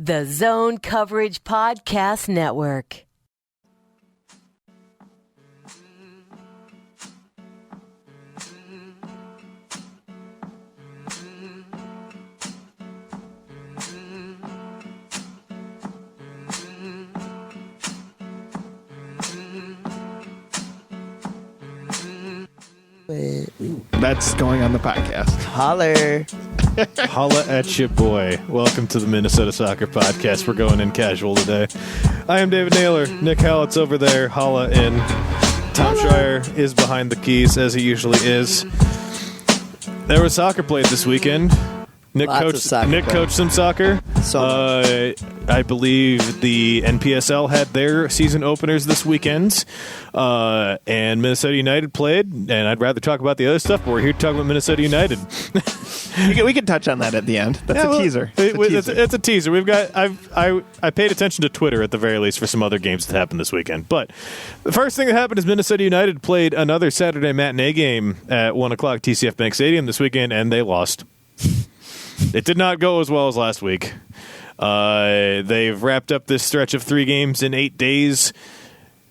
The Zone Coverage Podcast Network. That's going on the podcast. Holler. Holla at your boy. Welcome to the Minnesota Soccer Podcast. We're going in casual today. I am David Naylor. Nic Hallett's over there. Holla in. Tom Schreier is behind the keys, as he usually is. There was soccer played this weekend. Nick coached some soccer. I believe the NPSL had their season openers this weekend, and Minnesota United played. And I'd rather talk about the other stuff, but we're here to talk about Minnesota United. We can touch on that at the end. That's a teaser. It's a teaser. We've got. I paid attention to Twitter at the very least for some other games that happened this weekend. But the first thing that happened is Minnesota United played another Saturday matinee game at 1:00 TCF Bank Stadium this weekend, and they lost. It did not go as well as last week. They've wrapped up this stretch of 3 games in 8 days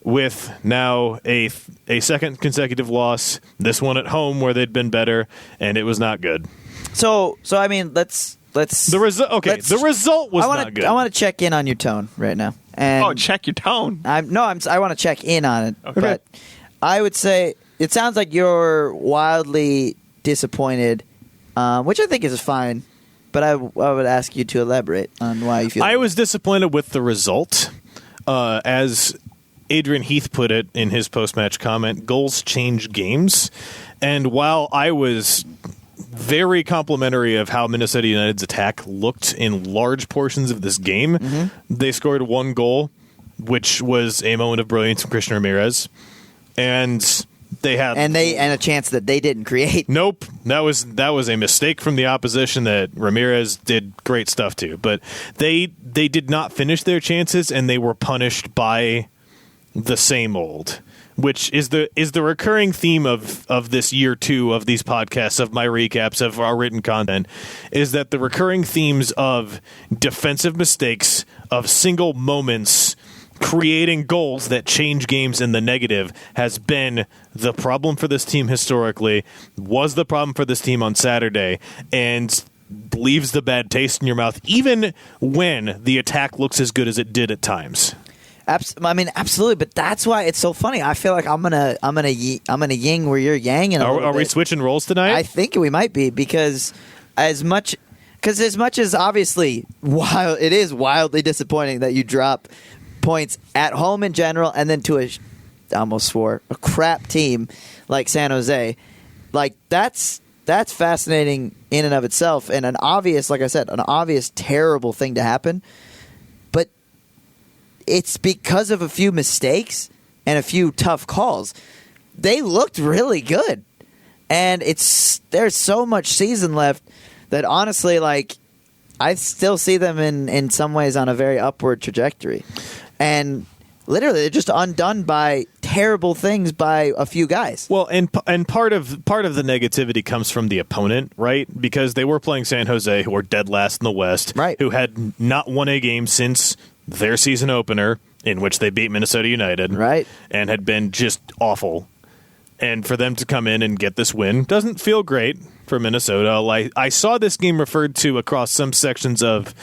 with now a second consecutive loss. This one at home where they'd been better, and it was not good. So I mean, let's the result. Okay, the result was not good. I want to check in on your tone right now. And check your tone. I want to check in on it. Okay. But I would say it sounds like you're wildly disappointed, which I think is fine. But I would ask you to elaborate on why you feel. I was disappointed with the result. As Adrian Heath put it in his post-match comment, goals change games. And while I was very complimentary of how Minnesota United's attack looked in large portions of this game, they scored 1 goal, which was a moment of brilliance from Quintero-Ramirez. And they had and a chance that they didn't create. Nope, that was a mistake from the opposition that Ramirez did great stuff to. But they did not finish their chances, and they were punished by the same old, which is the recurring theme of this year 2 of these podcasts, of my recaps of our written content, is that the recurring themes of defensive mistakes, of single moments creating goals that change games in the negative has been the problem for this team historically, was the problem for this team on Saturday, and leaves the bad taste in your mouth even when the attack looks as good as it did at times. I mean, absolutely, but that's why it's so funny. I feel like I'm gonna yin where you're yanging. Are we switching roles tonight? I think we might be because as much as obviously it is wildly disappointing that you drop points at home in general, and then to a crap team like San Jose, like that's fascinating in and of itself, and an obvious terrible thing to happen. But it's because of a few mistakes and a few tough calls. They looked really good, and there's so much season left that honestly, like, I still see them in some ways on a very upward trajectory. And literally, they're just undone by terrible things by a few guys. Well, and part of the negativity comes from the opponent, right? Because they were playing San Jose, who are dead last in the West, right? Who had not won a game since their season opener, in which they beat Minnesota United, right? And had been just awful. And for them to come in and get this win doesn't feel great for Minnesota. I saw this game referred to across some sections of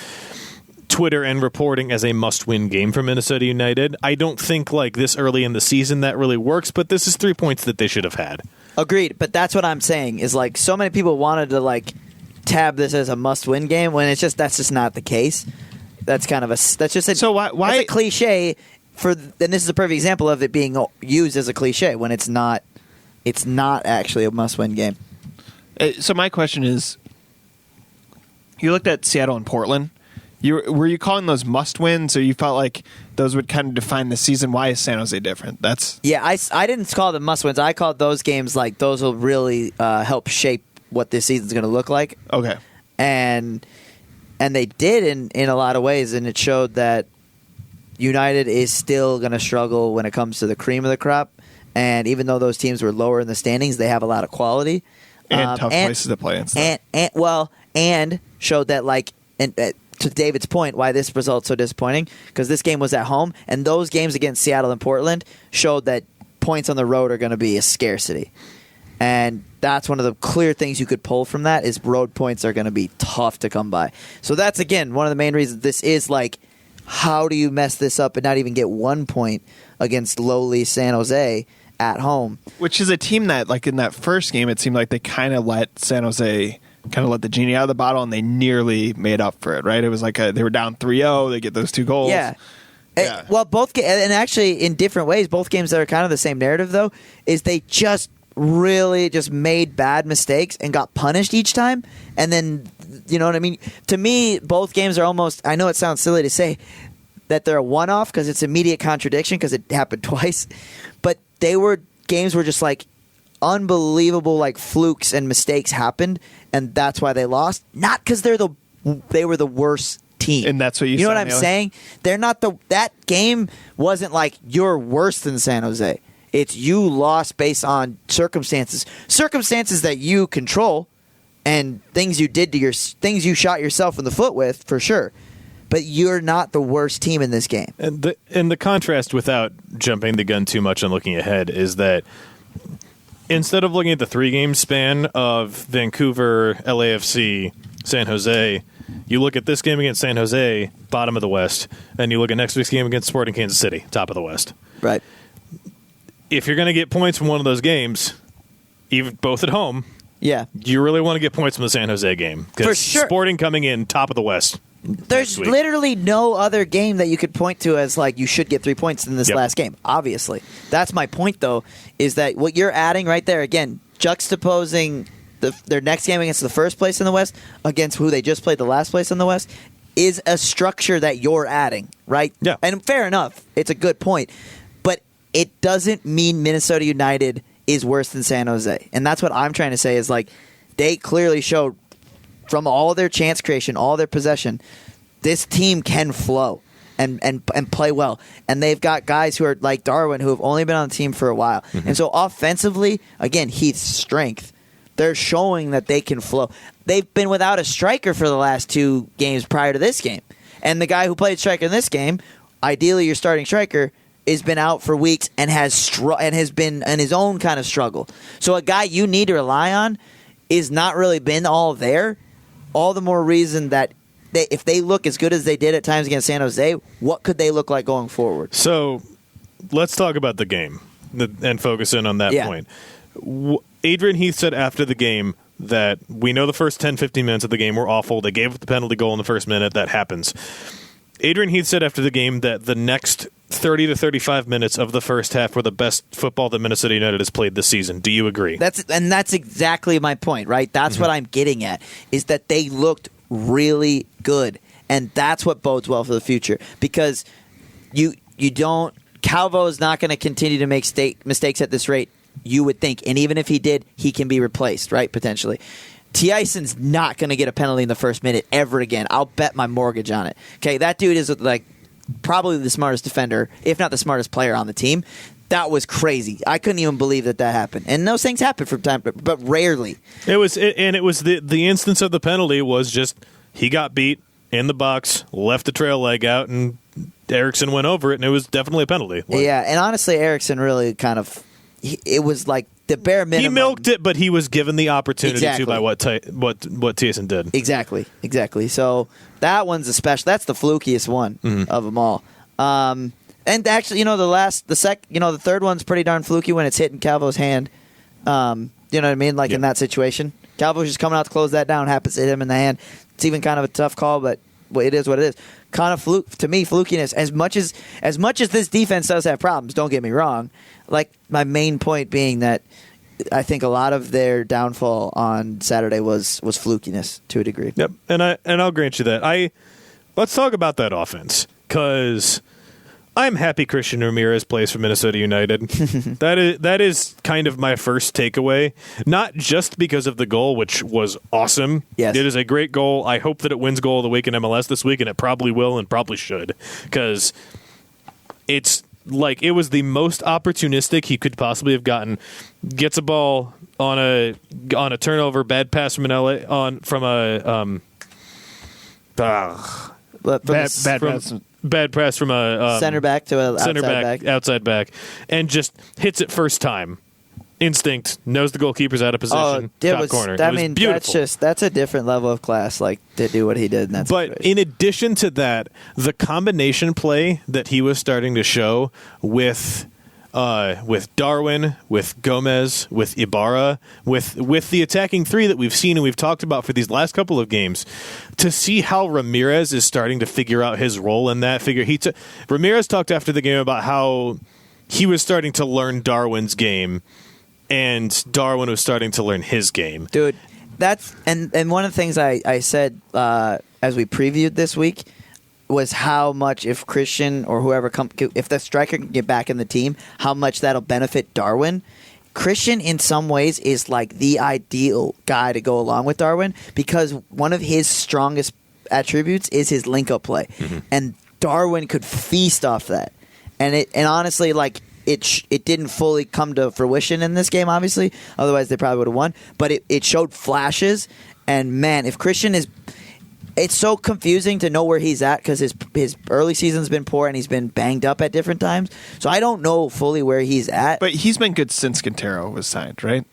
Twitter and reporting as a must-win game for Minnesota United. I don't think like this early in the season that really works, but this is 3 points that they should have had. Agreed, but that's what I'm saying is like so many people wanted to like tab this as a must-win game when that's just not the case. That's a cliche and this is a perfect example of it being used as a cliche when it's not actually a must-win game. So my question is, you looked at Seattle and Portland. Were you calling those must-wins, or you felt like those would kind of define the season? Why is San Jose different? I didn't call them must-wins. I called those games like those will really help shape what this season's going to look like. Okay. And they did in a lot of ways, and it showed that United is still going to struggle when it comes to the cream of the crop. And even though those teams were lower in the standings, they have a lot of quality. And tough places to play in. And showed that like to David's point, why this result's so disappointing, because this game was at home, and those games against Seattle and Portland showed that points on the road are going to be a scarcity. And that's one of the clear things you could pull from that is road points are going to be tough to come by. So that's, again, one of the main reasons this is like, how do you mess this up and not even get 1 point against lowly San Jose at home? Which is a team that, like in that first game, it seemed like they kind of let San Jose kind of let the genie out of the bottle, and they nearly made up for it, right? It was like they were down 3-0, they get those 2 goals. Yeah. Yeah. Well, and actually in different ways, both games that are kind of the same narrative, though, is they just really just made bad mistakes and got punished each time. And then, you know what I mean? To me, both games are almost, I know it sounds silly to say that they're a one-off because it's immediate contradiction because it happened twice. But they were games where just like unbelievable like flukes and mistakes happened, and that's why they lost. Not because they were the worst team. And that's what you know saw, what I'm Naylor? saying? They're not that game wasn't like you're worse than San Jose. It's you lost based on circumstances that you control and things you did to things you shot yourself in the foot with, for sure. But you're not the worst team in this game. And the contrast, without jumping the gun too much and looking ahead, is that instead of looking at the 3-game span of Vancouver, LAFC, San Jose, you look at this game against San Jose, bottom of the West, and you look at next week's game against Sporting Kansas City, top of the West. Right. If you're going to get points from one of those games, even both at home, Yeah. you really want to get points from the San Jose game. 'Cause For sure. Sporting coming in top of the West. There's next week. literally no other game that you could point to as like you should get 3 points in this Yep. last game. Obviously, that's my point. Though, is that what you're adding right there again, juxtaposing their next game against the first place in the West against who they just played the last place in the West is a structure that you're adding, right? Yeah. And fair enough, it's a good point, but it doesn't mean Minnesota United is worse than San Jose, and that's what I'm trying to say is like they clearly showed. From all their chance creation, all their possession, this team can flow and play well. And they've got guys who are like Darwin who have only been on the team for a while. Mm-hmm. And so offensively, again, Heath's strength. They're showing that they can flow. They've been without a striker for the last 2 games prior to this game. And the guy who played striker in this game, ideally your starting striker, has been out for weeks and has been in his own kind of struggle. So a guy you need to rely on is not really been all there. All the more reason that if they look as good as they did at times against San Jose, what could they look like going forward? So let's talk about the game and focus in on that point. Adrian Heath said after the game that we know the first 10, 15 minutes of the game were awful. They gave up the penalty goal in the first minute. That happens. Adrian Heath said after the game that the next 30 to 35 minutes of the first half were the best football that Minnesota United has played this season. Do you agree? That's exactly my point, right? That's what I'm getting at, is that they looked really good. And that's what bodes well for the future. Because you don't Calvo is not going to continue to make mistakes at this rate, you would think. And even if he did, he can be replaced, right, potentially. T-Ison's not going to get a penalty in the first minute ever again. I'll bet my mortgage on it. Okay, that dude is like probably the smartest defender, if not the smartest player on the team. That was crazy. I couldn't even believe that happened. And those things happen from time, but rarely. It was the instance of the penalty was just he got beat in the box, left the trail leg out, and Eriksson went over it, and it was definitely a penalty. Yeah, and honestly, Eriksson really kind of it was like the bare minimum. He milked it, but he was given the opportunity Exactly. to by what Thiessen did. Exactly. So that one's a special. That's the flukiest one of them all. And actually, the third one's pretty darn fluky when it's hitting Calvo's hand. You know what I mean? Like in that situation, Calvo's just coming out to close that down. Happens to hit him in the hand. It's even kind of a tough call, but it is what it is. Kind of flukiness. As much as this defense does have problems, don't get me wrong. Like my main point being that I think a lot of their downfall on Saturday was flukiness to a degree. Yep, and I'll grant you that. Let's talk about that offense because I'm happy Christian Ramirez plays for Minnesota United. That is kind of my first takeaway, not just because of the goal, which was awesome. Yes. It is a great goal. I hope that it wins goal of the week in MLS this week, and it probably will and probably should because it's like it was the most opportunistic he could possibly have gotten. Gets a ball on a turnover, bad pass from But Bad press from a center back to a center outside back. outside back, and just hits it first time. Instinct, knows the goalkeeper's out of position. Top corner. It was beautiful. That's a different level of class, like to do what he did in that situation. But in addition to that, the combination play that he was starting to show with Darwin, with Gomez, with Ibarra, with the attacking three that we've seen and we've talked about for these last couple of games, to see how Ramirez is starting to figure out his role in that Ramirez talked after the game about how he was starting to learn Darwin's game and Darwin was starting to learn his game. Dude, that's and one of the things I said as we previewed this week was how much if Christian or whoever if the striker can get back in the team, how much that'll benefit Darwin. Christian, in some ways, is like the ideal guy to go along with Darwin because one of his strongest attributes is his link-up play, and Darwin could feast off that. And honestly, like it didn't fully come to fruition in this game. Obviously, otherwise they probably would have won. But it showed flashes, and man, if Christian is. It's so confusing to know where he's at because his early season's been poor and he's been banged up at different times. So I don't know fully where he's at. But he's been good since Quintero was signed, right?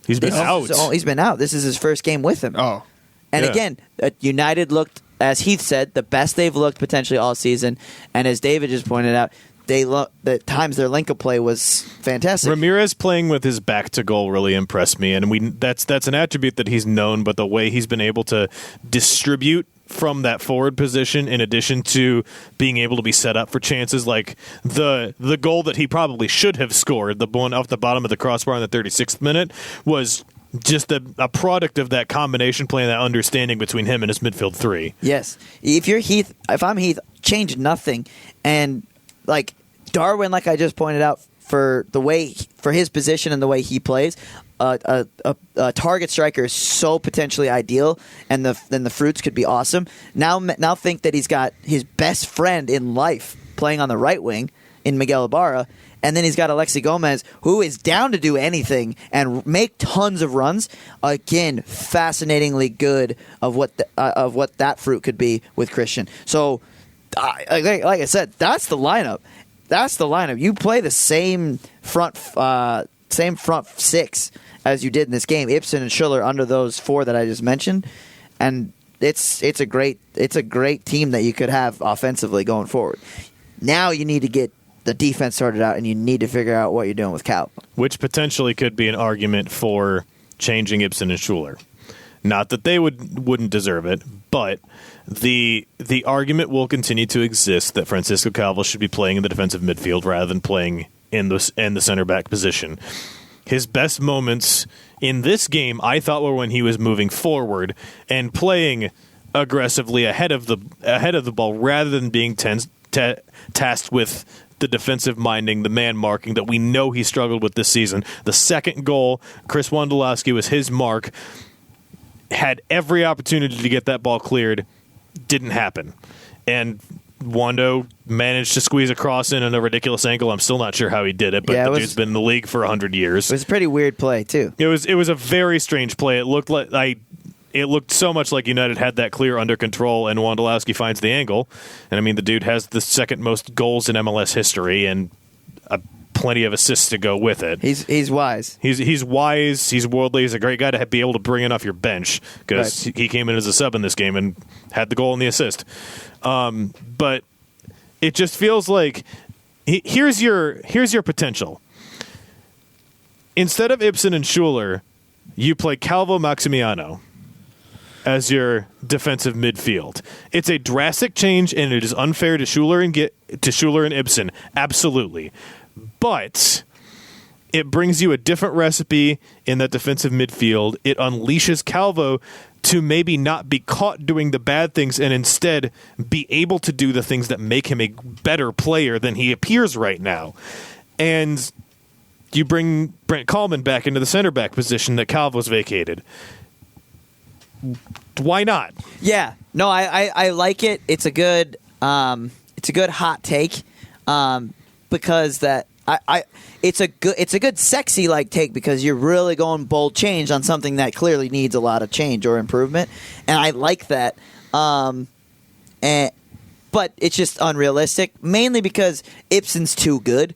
He's been out. He's been out. This is his first game with him. Oh. And yeah. Again, United looked, as Heath said, the best they've looked potentially all season. And as David just pointed out, the times their link-up play was fantastic. Ramirez playing with his back to goal really impressed me, and that's an attribute that he's known. But the way he's been able to distribute from that forward position, in addition to being able to be set up for chances, like the goal that he probably should have scored, the one off the bottom of the crossbar in the 36th minute, was just a product of that combination play and that understanding between him and his midfield three. Yes, if I'm Heath, change nothing, and like Darwin, like I just pointed out, for his position and the way he plays, a target striker is so potentially ideal, and then the fruits could be awesome. Now think that he's got his best friend in life playing on the right wing in Miguel Ibarra, and then he's got Alexi Gomez, who is down to do anything and make tons of runs. Again, fascinatingly good of what that fruit could be with Christian. So, like I said, that's the lineup. That's the lineup. You play the same front six as you did in this game. Ibsen and Schuller under those four that I just mentioned, and it's a great team that you could have offensively going forward. Now you need to get the defense sorted out, and you need to figure out what you're doing with Calvo, which potentially could be an argument for changing Ibsen and Schuller. Not that they wouldn't deserve it, but the argument will continue to exist that Francisco Calvo should be playing in the defensive midfield rather than playing in the center back position. His best moments in this game, I thought, were when he was moving forward and playing aggressively ahead of the ball rather than being tasked with the defensive minding, the man marking that we know he struggled with this season. The second goal, Chris Wondolowski was his mark. Had every opportunity to get that ball cleared, didn't happen. And Wando managed to squeeze a cross in a ridiculous angle. I'm still not sure how he did it, but the dude's been in the league for 100 years. It was a pretty weird play, too. It was a very strange play. It looked so much like United had that clear under control, and Wondolowski finds the angle. And I mean, the dude has the second most goals in MLS history and plenty of assists to go with it. He's wise. He's wise. He's worldly. He's a great guy to be able to bring in off your bench because he came in as a sub in this game and had the goal and the assist. But it just feels like here's your potential. Instead of Ibsen and Schuller, you play Calvo Maximiano as your defensive midfield. It's a drastic change, and it is unfair to Schuller and Ibsen. Absolutely. But it brings you a different recipe in that defensive midfield. It unleashes Calvo to maybe not be caught doing the bad things and instead be able to do the things that make him a better player than he appears right now. And you bring Brent Kallman back into the center back position that Calvo's vacated. Why not? Yeah. No, I like it. It's a good hot take. Because that it's a good sexy like take because you're really going bold change on something that clearly needs a lot of change or improvement, and I like that. But it's just unrealistic, mainly because Ibson's too good.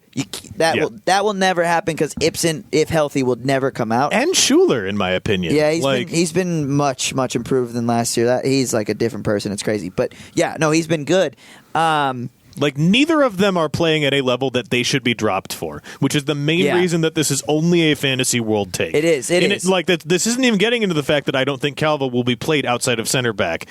That will never happen because Ibson, if healthy, will never come out. And Schuler, in my opinion. Yeah, he's been much improved than last year. He's like a different person. It's crazy. But yeah, no, he's been good. Neither of them are playing at a level that they should be dropped for, which is the main reason that this is only a fantasy world take. It is. This isn't even getting into the fact that I don't think Calvo will be played outside of center back.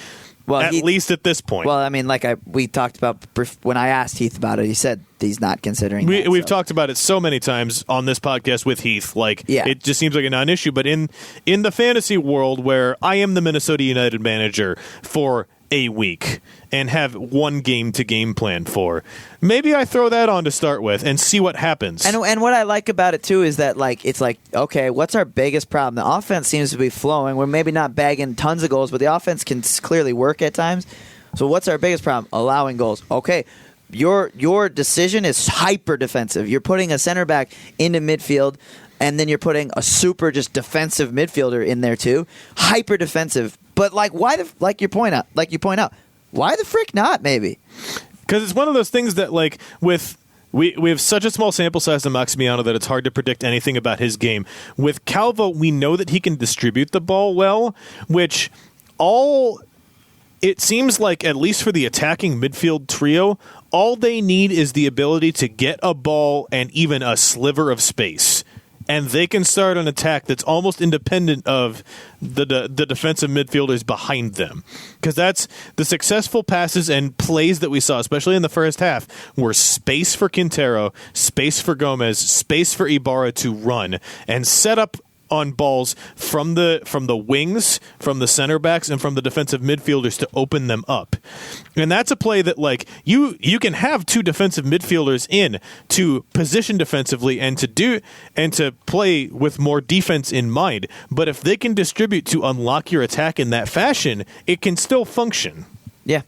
Well, at least at this point. Well, I mean, we talked about when I asked Heath about it, he said he's not considering. We've talked about it so many times on this podcast with Heath. It just seems like a non-issue. But in the fantasy world, where I am the Minnesota United manager for a week and have one game-to-game plan for, maybe I throw that on to start with and see what happens. And what I like about it, too, is that it's okay, what's our biggest problem? The offense seems to be flowing. We're maybe not bagging tons of goals, but the offense can clearly work at times. So what's our biggest problem? Allowing goals. Okay, your decision is hyper defensive. You're putting a center back into midfield, and then you're putting a super just defensive midfielder in there too. Hyper defensive. But why you point out, why the frick not? Maybe because it's one of those things that we have such a small sample size of Maximiano that it's hard to predict anything about his game. With Calvo, we know that he can distribute the ball well, which it seems like, at least for the attacking midfield trio, all they need is the ability to get a ball and even a sliver of space. And they can start an attack that's almost independent of the defensive midfielders behind them. Because that's the successful passes and plays that we saw, especially in the first half, were space for Quintero, space for Gomez, space for Ibarra to run, and set up on balls from the wings, from the center backs, and from the defensive midfielders to open them up. And that's a play that you can have two defensive midfielders in to position defensively and to play with more defense in mind. But if they can distribute to unlock your attack in that fashion, it can still function. Yeah.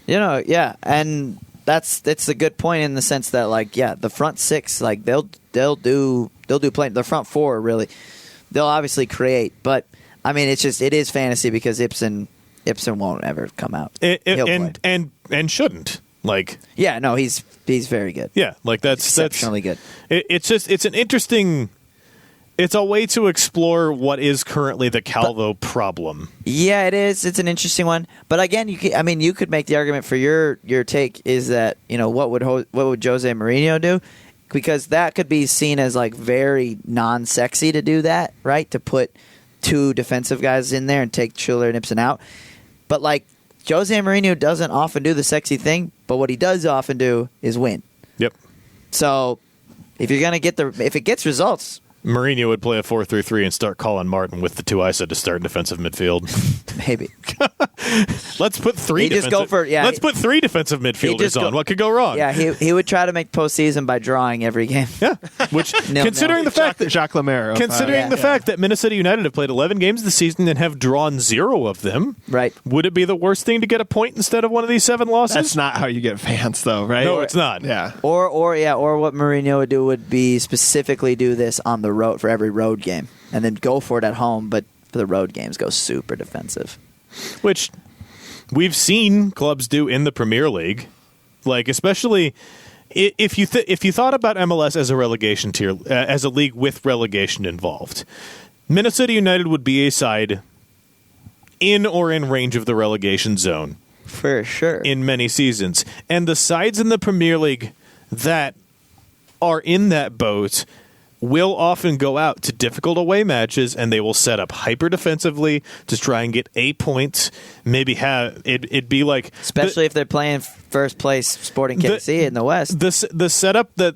And it's a good point in the sense that the front six, they'll do play. The front four really, they'll obviously create, but I mean it is fantasy because Ibson won't ever come out. And shouldn't. He's very good. Yeah, that's exceptionally good. It's an interesting. It's a way to explore what is currently the Calvo problem. Yeah, it is. It's an interesting one. But again, you could make the argument for your take is that what would Jose Mourinho do? Because that could be seen as very non-sexy to do that, right? To put two defensive guys in there and take Schuler and Ibson out. But Jose Mourinho doesn't often do the sexy thing, but what he does often do is win. Yep. So if you're gonna if it gets results, Mourinho would play a 4-3-3 and start Colin Martin with the two I said to start in defensive midfield. Maybe. Let's put three. Let's put three defensive midfielders on. What could go wrong? Yeah, he would try to make postseason by drawing every game. Yeah, which considering the fact that Jacques Lemaire, fact that Minnesota United have played 11 games this season and have drawn 0 of them, right? Would it be the worst thing to get a point instead of one of these 7 losses? That's not how you get fans, though, right? No, it's not. Yeah. Or what Mourinho would do would be specifically do this on the road for every road game, and then go for it at home, but for the road games go super defensive, which we've seen clubs do in the Premier League. Especially if you thought about MLS as a relegation tier, as a league with relegation involved, Minnesota United would be a side in or in range of the relegation zone for sure in many seasons, and the sides in the Premier League that are in that boat will often go out to difficult away matches, and they will set up hyper defensively to try and get 8 points. Maybe have it'd be especially if they're playing first place Sporting KC in the West. The setup that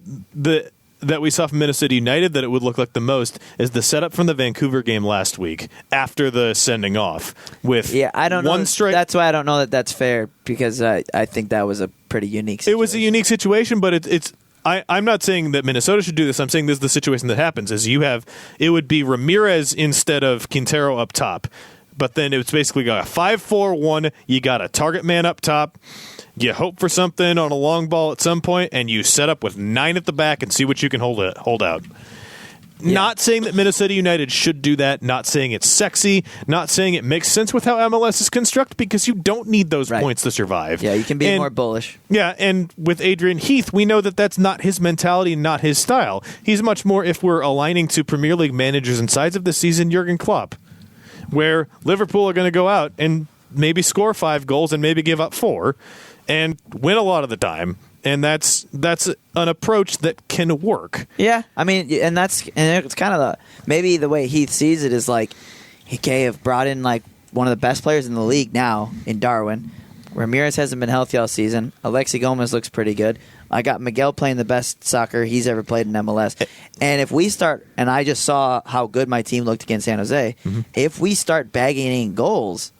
we saw from Minnesota United that it would look like the most is the setup from the Vancouver game last week after the sending off with I don't one know. strike. That's why I don't know that that's fair because I think that was a pretty unique situation. It was a unique situation, but it's. I'm not saying that Minnesota should do this. I'm saying this is the situation that happens. It would be Ramirez instead of Quintero up top. But then it's basically got a 5-4-1. You got a target man up top. You hope for something on a long ball at some point, and you set up with 9 at the back and see what you can hold out. Not saying that Minnesota United should do that, not saying it's sexy, not saying it makes sense with how MLS is constructed, because you don't need those points to survive. Yeah, you can be more bullish. Yeah, and with Adrian Heath, we know that that's not his mentality, not his style. He's much more, if we're aligning to Premier League managers and sides of the season, Jurgen Klopp, where Liverpool are going to go out and maybe score 5 goals and maybe give up 4 and win a lot of the time. And that's an approach that can work. Yeah, I mean, and it's kind of maybe the way Heath sees it is like, okay, have brought in like one of the best players in the league now in Darwin. Ramirez hasn't been healthy all season. Alexi Gomez looks pretty good. I got Miguel playing the best soccer he's ever played in MLS. And if we start, and I just saw how good my team looked against San Jose, if we start bagging in goals,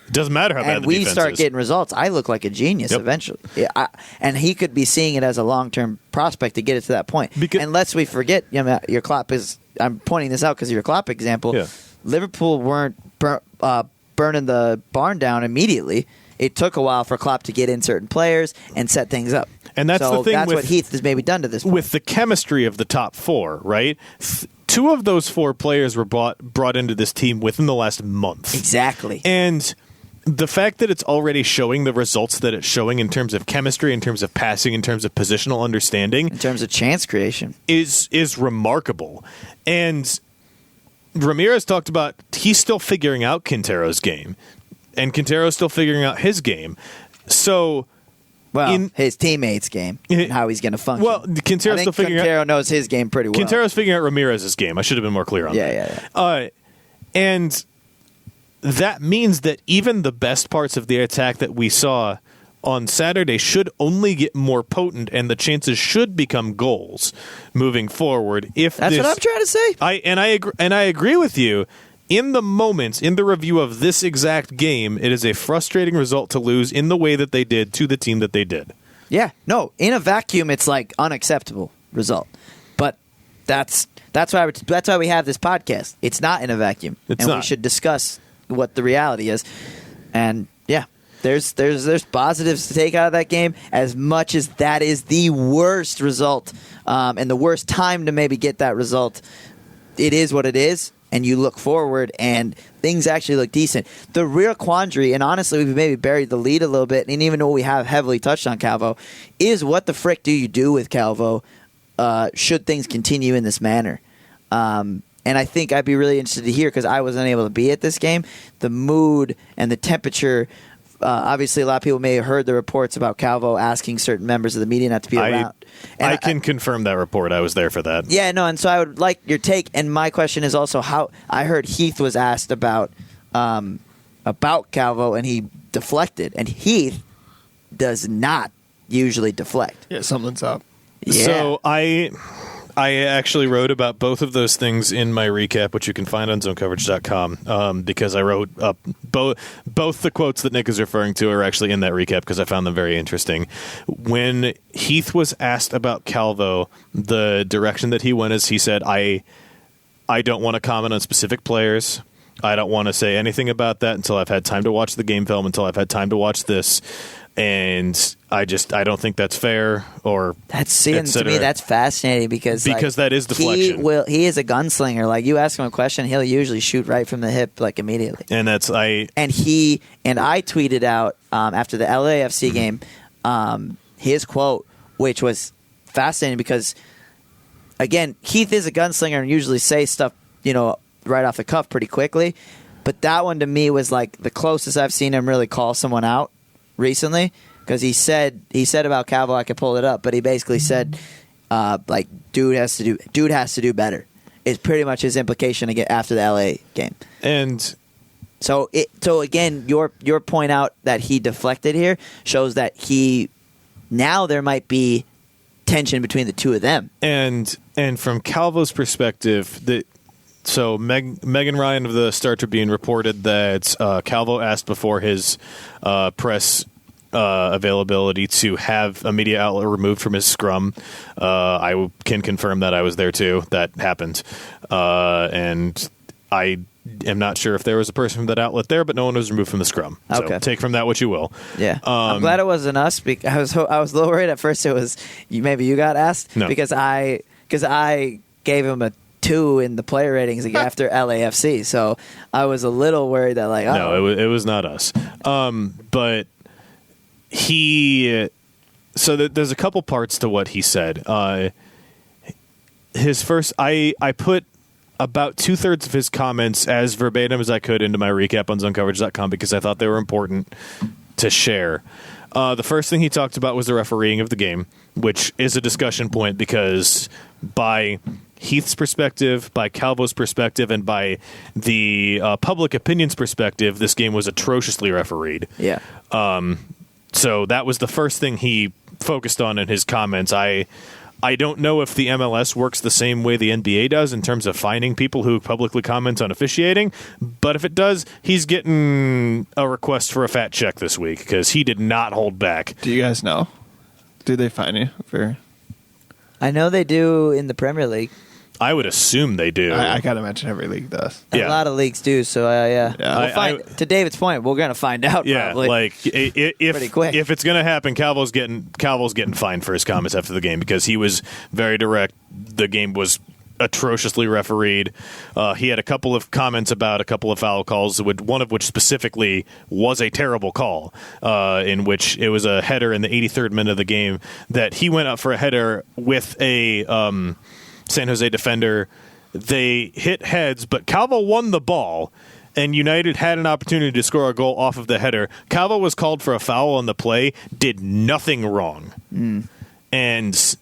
it doesn't matter how bad and the we defense start is. getting results, I look like a genius eventually. Yeah, and he could be seeing it as a long-term prospect to get it to that point. And lest we forget, your Klopp is. I'm pointing this out because of your Klopp example. Yeah. Liverpool weren't burning the barn down immediately. It took a while for Klopp to get in certain players and set things up. And that's the thing. That's what Heath has maybe done to this point. With the chemistry of the top 4, right? 2 of those 4 players were brought into this team within the last month. Exactly. And the fact that it's already showing the results that it's showing in terms of chemistry, in terms of passing, in terms of positional understanding, in terms of chance creation, is remarkable. And Ramirez talked about he's still figuring out Quintero's game, and Quintero's still figuring out his game. So, his teammates' game and how he's going to function. Well, Quintero's still figuring Quintero knows his game pretty well. Quintero's figuring out Ramirez's game. I should have been more clear on that. Yeah. And that means that even the best parts of the attack that we saw on Saturday should only get more potent, and the chances should become goals moving forward. That's what I'm trying to say. I agree with you. In the moments, in the review of this exact game, it is a frustrating result to lose in the way that they did to the team that they did. Yeah, no, in a vacuum, it's like unacceptable result. But that's why we have this podcast. It's not in a vacuum, we should discuss what the reality is. And yeah, there's positives to take out of that game. As much as that is the worst result and the worst time to maybe get that result, it is what it is. And you look forward, and things actually look decent. The real quandary, and honestly, we've maybe buried the lead a little bit, and even though we have heavily touched on Calvo, is what the frick do you do with Calvo should things continue in this manner? And I think I'd be really interested to hear, because I wasn't able to be at this game, the mood and the temperature. Obviously, a lot of people may have heard the reports about Calvo asking certain members of the media not to be around. And I can confirm that report. I was there for that. Yeah, no, and so I would like your take. And my question is also how I heard Heath was asked about Calvo, and he deflected. And Heath does not usually deflect. Yeah, something's up. Yeah. So I actually wrote about both of those things in my recap, which you can find on zonecoverage.com, because I wrote up both the quotes that Nick is referring to are actually in that recap because I found them very interesting. When Heath was asked about Calvo, the direction that he went is he said, I don't want to comment on specific players. I don't want to say anything about that until I've had time to watch the game film, until I've had time to watch this. And I don't think that's fair. Or to me that's fascinating because that is deflection. He is a gunslinger. Like you ask him a question, he'll usually shoot right from the hip, like immediately. And I tweeted out after the LAFC game his quote, which was fascinating because again, Heath is a gunslinger and usually say stuff right off the cuff pretty quickly. But that one to me was like the closest I've seen him really call someone out recently, because he said about Calvo, I could pull it up, but he basically said dude has to do better is pretty much his implication again after the LA game. And so again, your point out that he deflected here shows that there might be tension between the two of them. And from Calvo's perspective, so Megan Ryan of the Star Tribune reported that Calvo asked before his press availability to have a media outlet removed from his scrum. I can confirm that I was there too. That happened. And I am not sure if there was a person from that outlet there, but no one was removed from the scrum. Okay. So take from that what you will. Yeah. I'm glad it wasn't us, because I was a little worried at first it was maybe you got asked. No. Because I gave him a 2 in the player ratings after LAFC. So I was a little worried that No, it was not us. But there's a couple parts to what he said. His first, I put about 2/3 of his comments as verbatim as I could into my recap on zonecoverage.com because I thought they were important to share. The first thing he talked about was the refereeing of the game, which is a discussion point because by Heath's perspective, by Calvo's perspective, and by the public opinion's perspective, this game was atrociously refereed. Yeah. So that was the first thing he focused on in his comments. I don't know if the MLS works the same way the NBA does in terms of finding people who publicly comment on officiating, but if it does, he's getting a request for a fat check this week because he did not hold back. Do you guys know? Do they fine you for? I know they do in the Premier League. I would assume they do. I gotta mention every league does. A lot of leagues do. So yeah. Yeah. To David's point, we're gonna find out. Yeah, probably. like Pretty quick. if it's gonna happen, Calvo's getting fined for his comments after the game because he was very direct. The game was atrociously refereed. He had a couple of comments about a couple of foul calls, one of which specifically was a terrible call, in which it was a header in the 83rd minute of the game that he went up for a header with a San Jose defender. They hit heads, but Calvo won the ball, and United had an opportunity to score a goal off of the header. Calvo was called for a foul on the play, did nothing wrong, and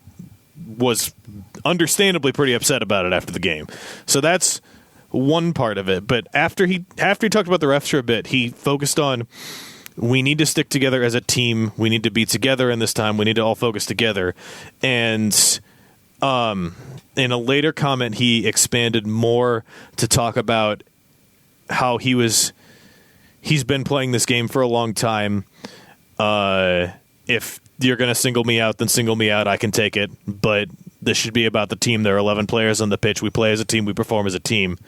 was understandably pretty upset about it after the game. So that's one part of it. But after he talked about the refs for a bit, he focused on we need to stick together as a team. We need to be together in this time. We need to all focus together. And in a later comment, he expanded more to talk about how he's been playing this game for a long time. If you're going to single me out, then single me out. I can take it. But this should be about the team. There are 11 players on the pitch. We play as a team. We perform as a team.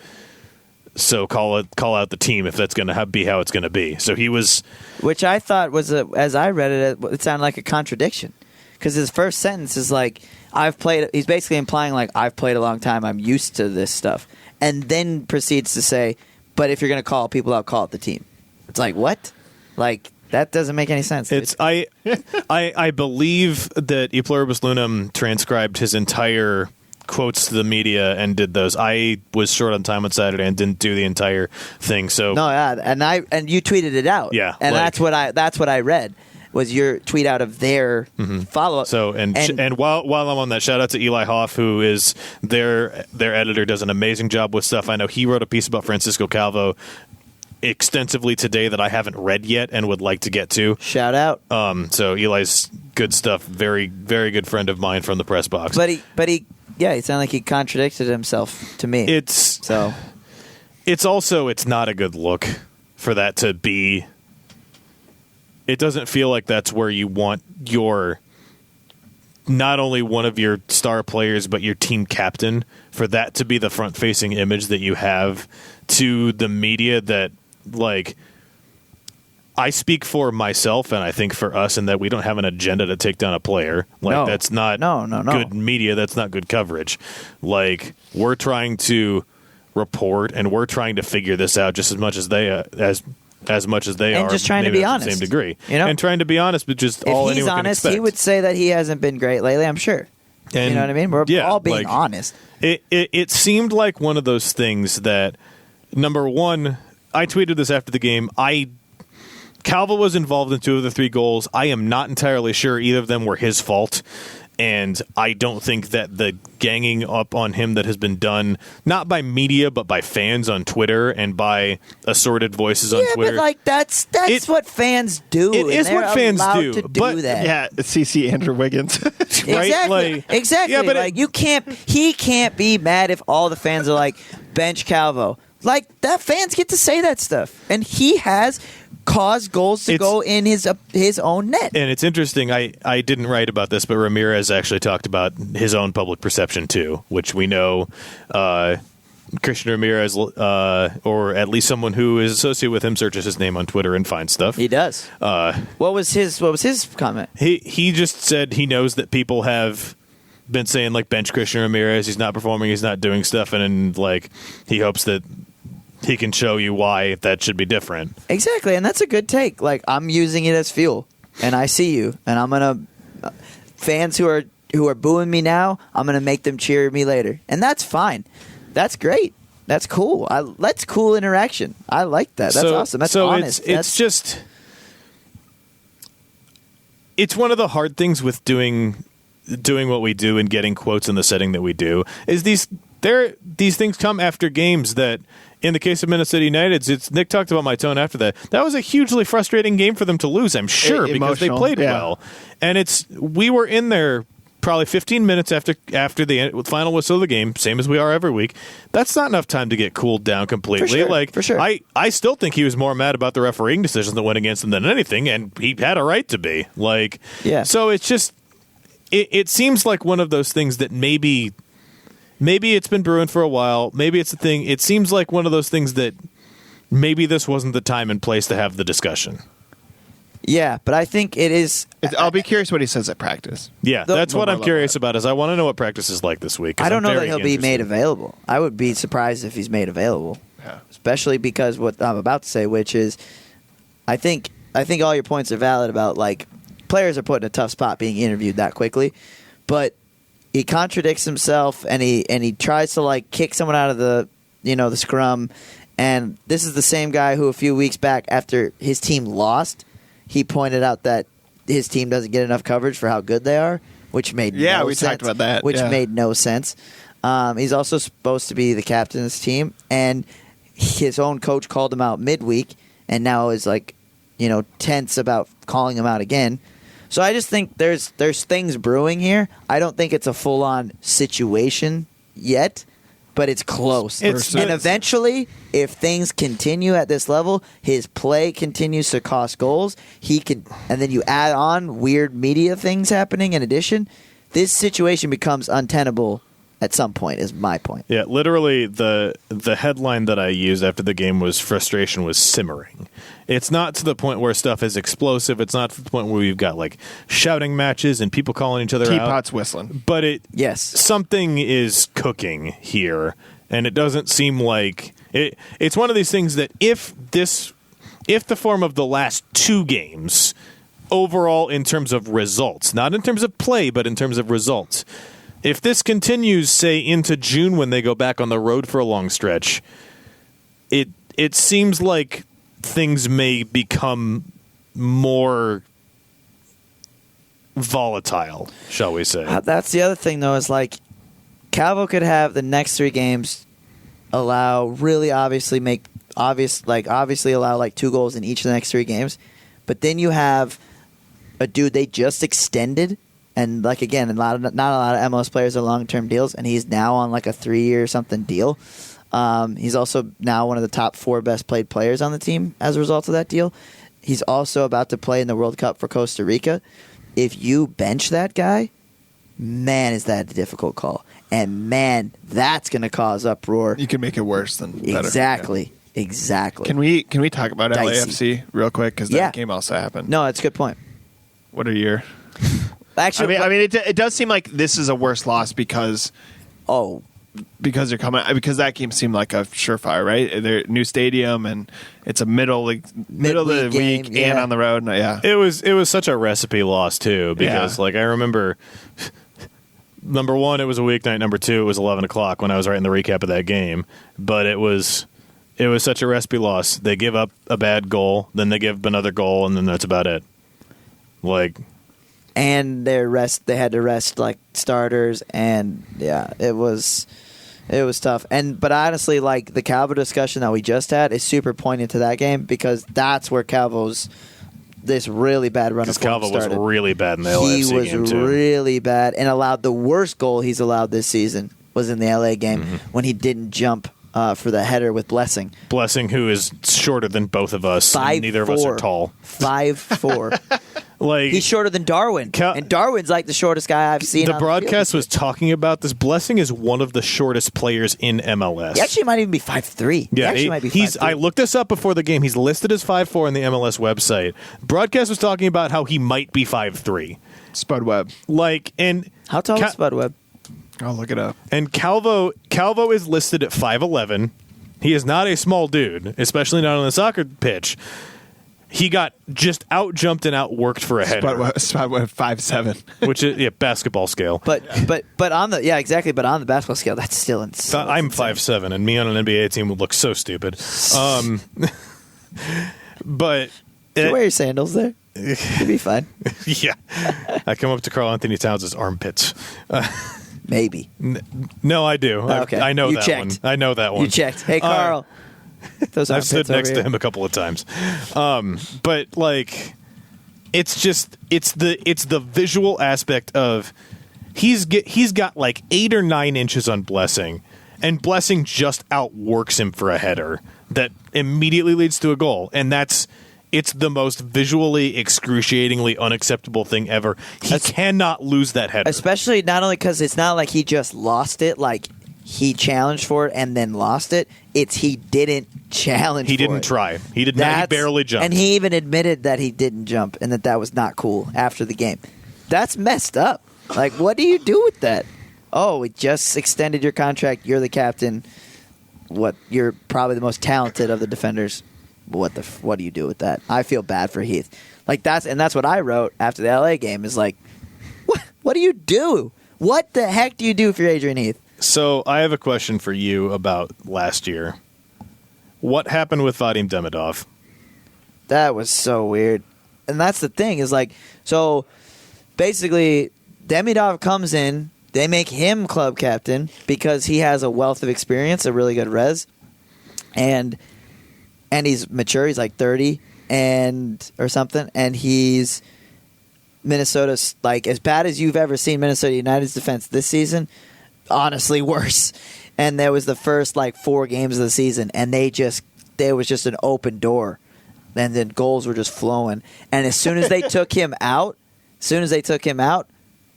So call out the team if that's going to be how it's going to be. So he was... Which I thought was, as I read it sounded like a contradiction. Because his first sentence is like, he's basically implying like, I've played a long time, I'm used to this stuff. And then proceeds to say, but if you're going to call people out, call it the team. It's like, what? Like, that doesn't make any sense. I believe that E Pluribus Lunam transcribed his entire quotes to the media and did those. I was short on time on Saturday and didn't do the entire thing. So no, yeah, and you tweeted it out. Yeah, and that's what I read. Was your tweet out of their follow-up. So and while I'm on that, shout out to Eli Hoff, who is their editor, does an amazing job with stuff. I know he wrote a piece about Francisco Calvo extensively today that I haven't read yet and would like to get to. Shout out. So Eli's good stuff. Very, very good friend of mine from the press box. But he sounded like he contradicted himself to me. It's not a good look for that to be. It doesn't feel like that's where you want your, not only one of your star players, but your team captain, for that to be the front-facing image that you have to the media that, like, I speak for myself and I think for us, and that we don't have an agenda to take down a player. Like, that's not good media. That's not good coverage. Like, we're trying to report and we're trying to figure this out just as much as they as much as they and are, just trying to be honest, to the same degree, and trying to be honest, but just all anyone can expect. If he's honest, he would say that he hasn't been great lately. I'm sure. And, you know what I mean? We're all being honest. It seemed like one of those things that, number one, I tweeted this after the game. Calvo was involved in 2 of the 3 goals. I am not entirely sure either of them were his fault. And I don't think that the ganging up on him that has been done, not by media, but by fans on Twitter and by assorted voices on Twitter. Yeah, but like that's what fans do. It is what fans do. To do that. Yeah, CC Andrew Wiggins. Right? Exactly. Yeah, but he can't be mad if all the fans are like, bench Calvo. Like, that fans get to say that stuff. And he has caused goals to go in his own net. And it's interesting, I didn't write about this, but Ramirez actually talked about his own public perception too, which we know Christian Ramirez, or at least someone who is associated with him, searches his name on Twitter and finds stuff. He does. What was his comment? He just said he knows that people have been saying like bench Christian Ramirez. He's not performing. He's not doing stuff, and like he hopes that he can show you why that should be different. Exactly, and that's a good take. Like, I'm using it as fuel, and I see you, and I'm gonna fans who are booing me now, I'm gonna make them cheer me later, and that's fine. That's great. That's cool. That's cool interaction. I like that. That's awesome. That's honest. It's one of the hard things with doing what we do and getting quotes in the setting that we do is these things come after games that, in the case of Minnesota United, Nick talked about my tone after that. That was a hugely frustrating game for them to lose, I'm sure, because they played well. And we were in there probably 15 minutes after the final whistle of the game, same as we are every week. That's not enough time to get cooled down completely. For sure. I still think he was more mad about the refereeing decisions that went against him than anything, and he had a right to be. So it's just it seems like one of those things that maybe it's been brewing for a while. Maybe it's a thing. It seems like one of those things that maybe this wasn't the time and place to have the discussion. Yeah, but I think it is. I'll be curious what he says at practice. Yeah, that's what I'm curious about. Is I want to know what practice is like this week. I don't know that he'll be made available. I would be surprised if he's made available, especially because what I'm about to say, which is, I think all your points are valid about like players are put in a tough spot being interviewed that quickly, but he contradicts himself and he tries to like kick someone out of the scrum, and this is the same guy who a few weeks back after his team lost, he pointed out that his team doesn't get enough coverage for how good they are, which made no sense. We talked about that. Which made no sense. He's also supposed to be the captain of this team, and his own coach called him out midweek, and now is like, tense about calling him out again. So I just think there's things brewing here. I don't think it's a full-on situation yet, but it's close. And eventually, if things continue at this level, his play continues to cost goals. And then you add on weird media things happening in addition, this situation becomes untenable at some point, is my point. Yeah, literally the headline that I used after the game was frustration was simmering. It's not to the point where stuff is explosive. It's not to the point where we've got like shouting matches and people calling each other out. Teapots whistling. But yes, something is cooking here, and it doesn't seem like it. It's one of these things that if the form of the last two games overall in terms of results, not in terms of play, but in terms of results, if this continues, say, into June when they go back on the road for a long stretch, it seems like things may become more volatile, shall we say. That's the other thing, though, is like Calvo could have the next three games obviously allow like 2 goals in each of the next 3 games, but then you have a dude they just extended. And like again, not a lot of MLS players are long-term deals, and he's now on like a 3-year something deal. He's also now one of the top 4 best played players on the team as a result of that deal. He's also about to play in the World Cup for Costa Rica. If you bench that guy, man, is that a difficult call, and man, that's going to cause uproar. You can make it worse than better. Exactly. Can we talk about Dicey. LAFC real quick because that game also happened? No, that's a good point. What are your? Actually, I mean, it does seem like this is a worse loss because they're coming because that game seemed like a surefire, right? Their new stadium and it's a middle of the week and on the road. It was such a recipe loss too because like I remember. Number one, it was a weeknight. Number two, it was 11 o'clock when I was writing the recap of that game. But it was such a recipe loss. They give up a bad goal, then they give up another goal, and then that's about it. And they had to rest like starters, and it was tough. But honestly, like the Calvo discussion that we just had is super poignant to that game because that's where Calvo's this really bad run of form started. Calvo was really bad in the LAFC game too. He was really bad and allowed the worst goal he's allowed this season was in the LA game when he didn't jump for the header with Blessing. Blessing, who is shorter than both of us. 5'4". Neither of us are tall. 5'4". He's shorter than Darwin. And Darwin's like the shortest guy I've seen. The broadcast was talking about this. Blessing is one of the shortest players in MLS. He actually might even be 5'3". Yeah, he might be 5'3". I looked this up before the game. He's listed as 5'4" on the MLS website. Broadcast was talking about how he might be 5'3". Spud Webb. How tall is Spud Webb? I'll look it up. And Calvo is listed at 5'11". He is not a small dude, especially not on the soccer pitch. He got just out-jumped and out-worked for a header. Spot 5'7". Which is basketball scale. But on the exactly. But on the basketball scale, that's still insane. I'm 5'7", and me on an NBA team would look so stupid. But you wear your sandals there. You'll be fine. Yeah, I come up to Karl Anthony Towns' armpits. Maybe. No, I do. Okay. I know You that checked. one. I know that one. You checked. Hey, Carl. Those I've stood next to here. him a couple of times. But like, it's the visual aspect of he's got like 8 or 9 inches on Blessing, and Blessing just outworks him for a header that immediately leads to a goal, and it's the most visually excruciatingly unacceptable thing ever. He cannot lose that header. Especially not only because it's not like he just lost it, like he challenged for it and then lost it. It's he didn't challenge. He for didn't it. try. He did not. He barely jumped. And he even admitted that he didn't jump and that was not cool after the game. That's messed up. Like, what do you do with that? Oh, we just extended your contract. You're the captain. You're probably the most talented of the defenders. What do you do with that? I feel bad for Heath. Like that's what I wrote after the LA game is like, what do you do? What the heck do you do if you're Adrian Heath? So I have a question for you about last year. What happened with Vadim Demidov? That was so weird. And that's the thing is like, so basically Demidov comes in, they make him club captain because he has a wealth of experience, a really good res, and he's mature. He's like 30 or something, and he's Minnesota's like as bad as you've ever seen Minnesota United's defense this season. Honestly, worse. And there was the first like 4 games of the season, and there was just an open door, and then goals were just flowing. And as soon as they took him out,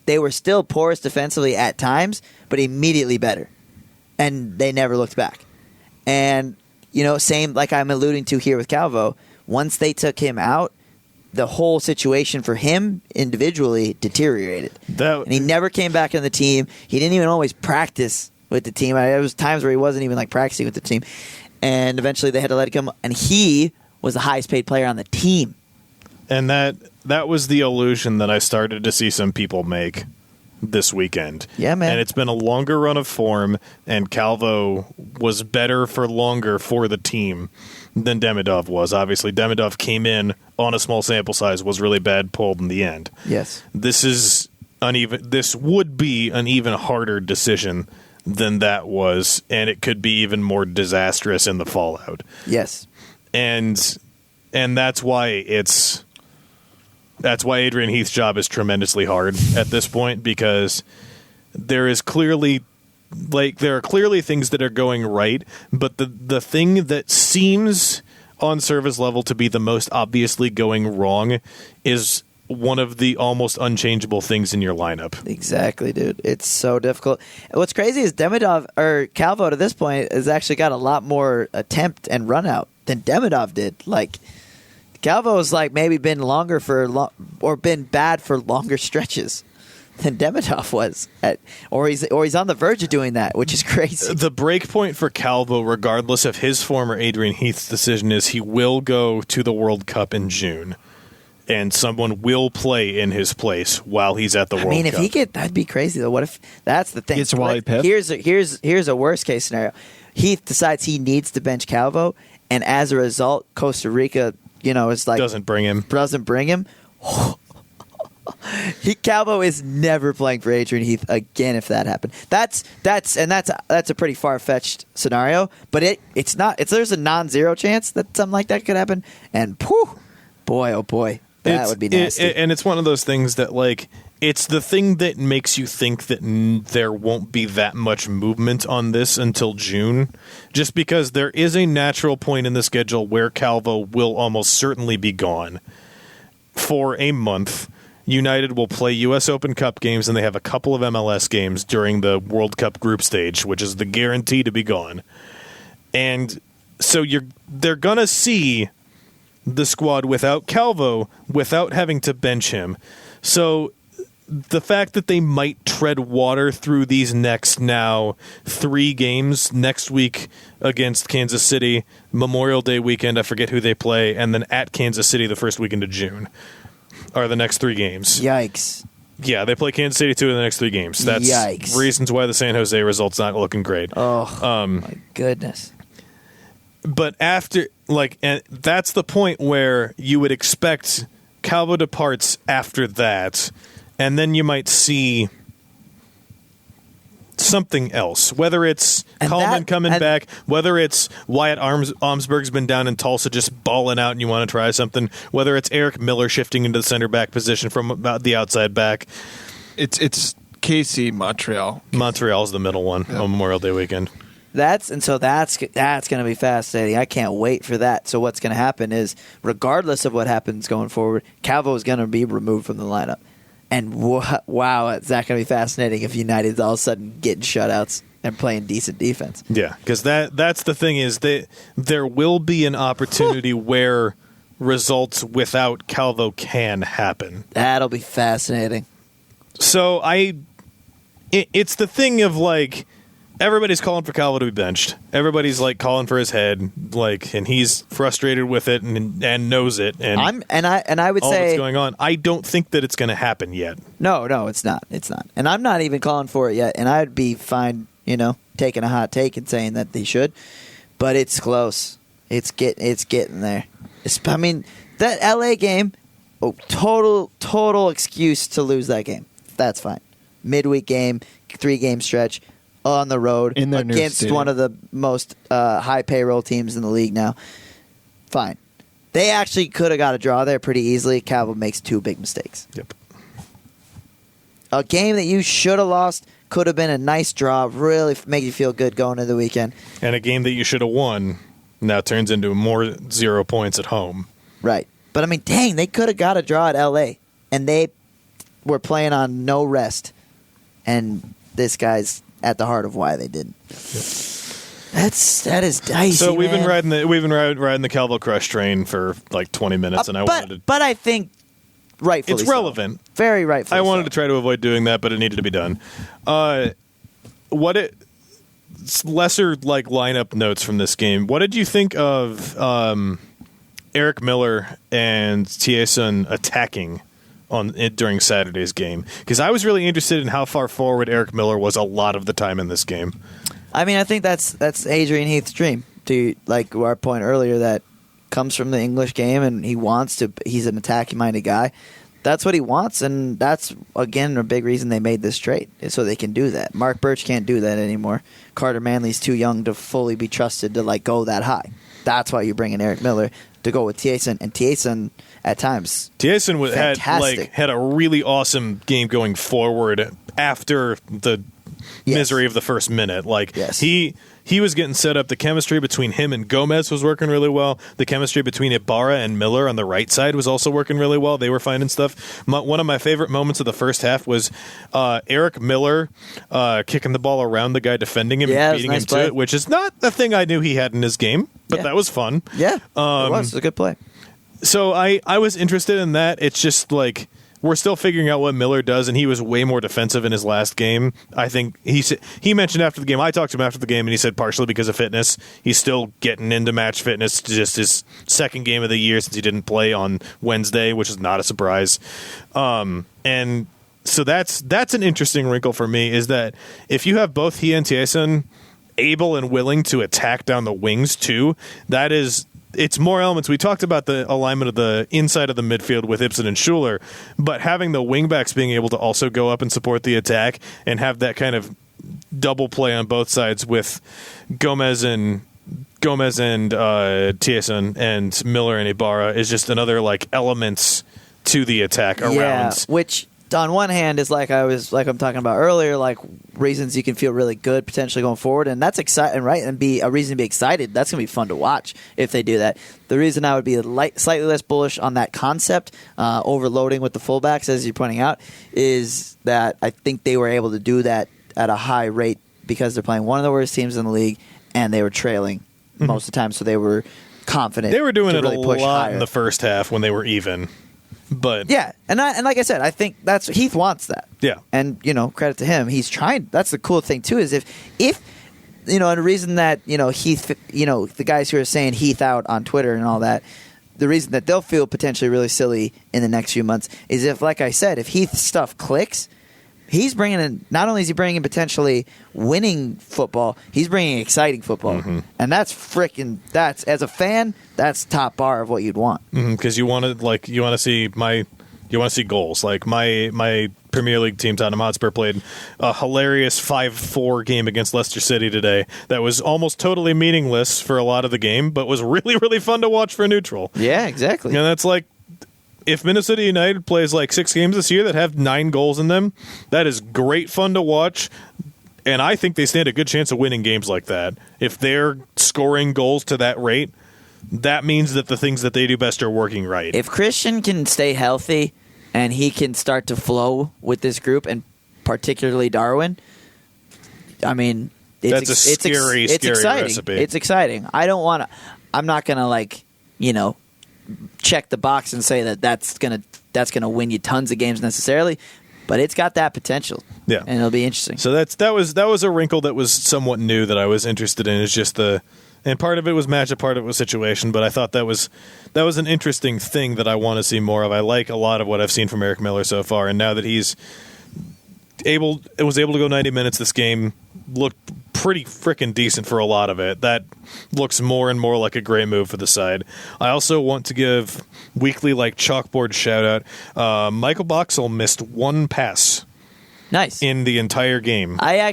they were still porous defensively at times, but immediately better, and they never looked back. And same like I'm alluding to here with Calvo. Once they took him out, the whole situation for him individually deteriorated. And he never came back on the team. He didn't even always practice with the team. There was times where he wasn't even like practicing with the team. And eventually they had to let him go. And he was the highest paid player on the team. And that was the illusion that I started to see some people make this weekend. Yeah, man. And it's been a longer run of form, and Calvo was better for longer for the team than Demidov was. Obviously, Demidov came in on a small sample size, was really bad, pulled in the end. Yes. This would be an even harder decision than that was, and it could be even more disastrous in the fallout. Yes. And that's why Adrian Heath's job is tremendously hard at this point, because there are clearly things that are going right, but the thing that seems on surface level to be the most obviously going wrong is one of the almost unchangeable things in your lineup. Exactly, dude. It's so difficult. What's crazy is Calvo to this point has actually got a lot more attempt and run out than Demidov did. Like, Calvo's like maybe been or been bad for longer stretches than Demidov was, or he's on the verge of doing that, which is crazy. The break point for Calvo, regardless of his former Adrian Heath's decision, is he will go to the World Cup in June, and someone will play in his place while he's at the World Cup. I mean, that'd be crazy though. What if that's the thing? Gets Wally Pipp. Here's a worst case scenario. Heath decides he needs to bench Calvo, and as a result, Costa Rica, it's like doesn't bring him. Calvo is never playing for Adrian Heath again if that happened. That's a pretty far-fetched scenario, but it's not. There's a non-zero chance that something like that could happen, and boy, oh boy, that would be nasty. And it's one of those things that like it's the thing that makes you think that there won't be that much movement on this until June, just because there is a natural point in the schedule where Calvo will almost certainly be gone for a month. United will play U.S. Open Cup games, and they have a couple of MLS games during the World Cup group stage, which is the guarantee to be gone. And so they're going to see the squad without Calvo, without having to bench him. So the fact that they might tread water through these next now 3 games, next week against Kansas City, Memorial Day weekend, I forget who they play, and then at Kansas City the first weekend of June are the next 3 games. Yikes. Yeah, they play Kansas City 2 in the next 3 games. That's Yikes. reasons why the San Jose result's not looking great. Oh, my goodness. But after, and that's the point where you would expect Calvo departs after that, and then you might see something else. Whether it's Coleman coming back, whether it's Wyatt Armsberg's been down in Tulsa just balling out and you want to try something, whether it's Eric Miller shifting into the center back position from about the outside back. It's KC, Montreal. Montreal's the middle one on Memorial Day weekend. That's going to be fascinating. I can't wait for that. So what's going to happen is, regardless of what happens going forward, Calvo is going to be removed from the lineup. And wow, is that going to be fascinating if United's all of a sudden getting shutouts and playing decent defense. Yeah, because that's the thing is that there will be an opportunity where results without Calvo can happen. That'll be fascinating. So it's the thing of everybody's calling for Calvo to be benched. Everybody's calling for his head, and he's frustrated with it and knows it. And I would all say that's going on. I don't think that it's going to happen yet. No, it's not. It's not. And I'm not even calling for it yet. And I'd be fine, taking a hot take and saying that they should. But it's close. It's getting there. That LA game, total excuse to lose that game. That's fine. Midweek game, 3-game stretch. On the road in their against one of the most high payroll teams in the league now. Fine. They actually could have got a draw there pretty easily. Calvo makes 2 big mistakes. Yep. A game that you should have lost could have been a nice draw, really make you feel good going into the weekend. And a game that you should have won now turns into more 0 points at home. Right. But, dang, they could have got a draw at L.A., and they were playing on no rest. And this guy's at the heart of why they didn't. Yep. That is dicey. So we've been riding the Calvo Crush train for 20 minutes, and but I think rightfully it's relevant. So. Very rightfully. I wanted to try to avoid doing that, but it needed to be done. Lesser lineup notes from this game. What did you think of Eric Miller and Tieson attacking during Saturday's game? Because I was really interested in how far forward Eric Miller was a lot of the time in this game. I think that's Adrian Heath's dream. To our point earlier, that comes from the English game, and he's an attacking-minded guy. That's what he wants, and that's, again, a big reason they made this trade, is so they can do that. Mark Birch can't do that anymore. Carter Manley's too young to fully be trusted to go that high. That's why you bring in Eric Miller to go with Tieson, and Tieson at times had a really awesome game going forward after the misery of the first minute. He was getting set up. The chemistry between him and Gomez was working really well. The chemistry between Ibarra and Miller on the right side was also working really well. They were finding stuff. One of my favorite moments of the first half was Eric Miller kicking the ball around the guy defending him and beating him to it, which is not a thing I knew he had in his game, but that was fun. Yeah, it was. It was a good play. So I was interested in that. It's just we're still figuring out what Miller does, and he was way more defensive in his last game. I think he mentioned after the game, I talked to him after the game, and he said partially because of fitness. He's still getting into match fitness, just his second game of the year since he didn't play on Wednesday, which is not a surprise. And so that's an interesting wrinkle for me, is that if you have both he and Tieson able and willing to attack down the wings too, it's more elements. We talked about the alignment of the inside of the midfield with Ibsen and Schuler, but having the wingbacks being able to also go up and support the attack and have that kind of double play on both sides with Gomez and Tieson and Miller and Ibarra is just another elements to the attack around. Yeah, which on one hand is I'm talking about earlier, reasons you can feel really good potentially going forward, and that's exciting, right? And be a reason to be excited. That's going to be fun to watch if they do that. The reason I would be slightly less bullish on that concept, overloading with the fullbacks, as you're pointing out, is that I think they were able to do that at a high rate because they're playing one of the worst teams in the league, and they were trailing most of the time, so they were confident. They were doing to it really a push lot higher. in the first half when they were even. But yeah, and like I said, I think that's Heath wants that. Yeah. And credit to him, he's trying. That's the cool thing too is if and the reason that Heath, the guys who are saying Heath out on Twitter and all that, the reason that they'll feel potentially really silly in the next few months is if, like I said, if Heath's stuff clicks, he's bringing in, not only is he bringing potentially winning football, he's bringing exciting football. Mm-hmm. And that's as a fan, that's top bar of what you'd want. Because you want to see goals. Like my Premier League team, Tottenham Hotspur, played a hilarious 5-4 game against Leicester City today that was almost totally meaningless for a lot of the game, but was really, really fun to watch for a neutral. Yeah, exactly. And that's like, if Minnesota United plays like 6 games this year that have 9 goals in them, that is great fun to watch. And I think they stand a good chance of winning games like that. If they're scoring goals to that rate, that means that the things that they do best are working right. If Christian can stay healthy and he can start to flow with this group, and particularly Darwin, I mean, that's a scary exciting. recipe. It's exciting. I'm not gonna check the box and say that's gonna win you tons of games necessarily, but it's got that potential. Yeah, and it'll be interesting. So that was a wrinkle that was somewhat new that I was interested in. Is just and part of it was matchup, part of it was situation. But I thought that was an interesting thing that I want to see more of. I like a lot of what I've seen from Eric Miller so far, and now that was able to go 90 minutes, this game looked pretty freaking decent for a lot of it. That looks more and more like a great move for the side. I also want to give weekly chalkboard shout out. Michael Boxall missed 1 pass. Nice. In the entire game. I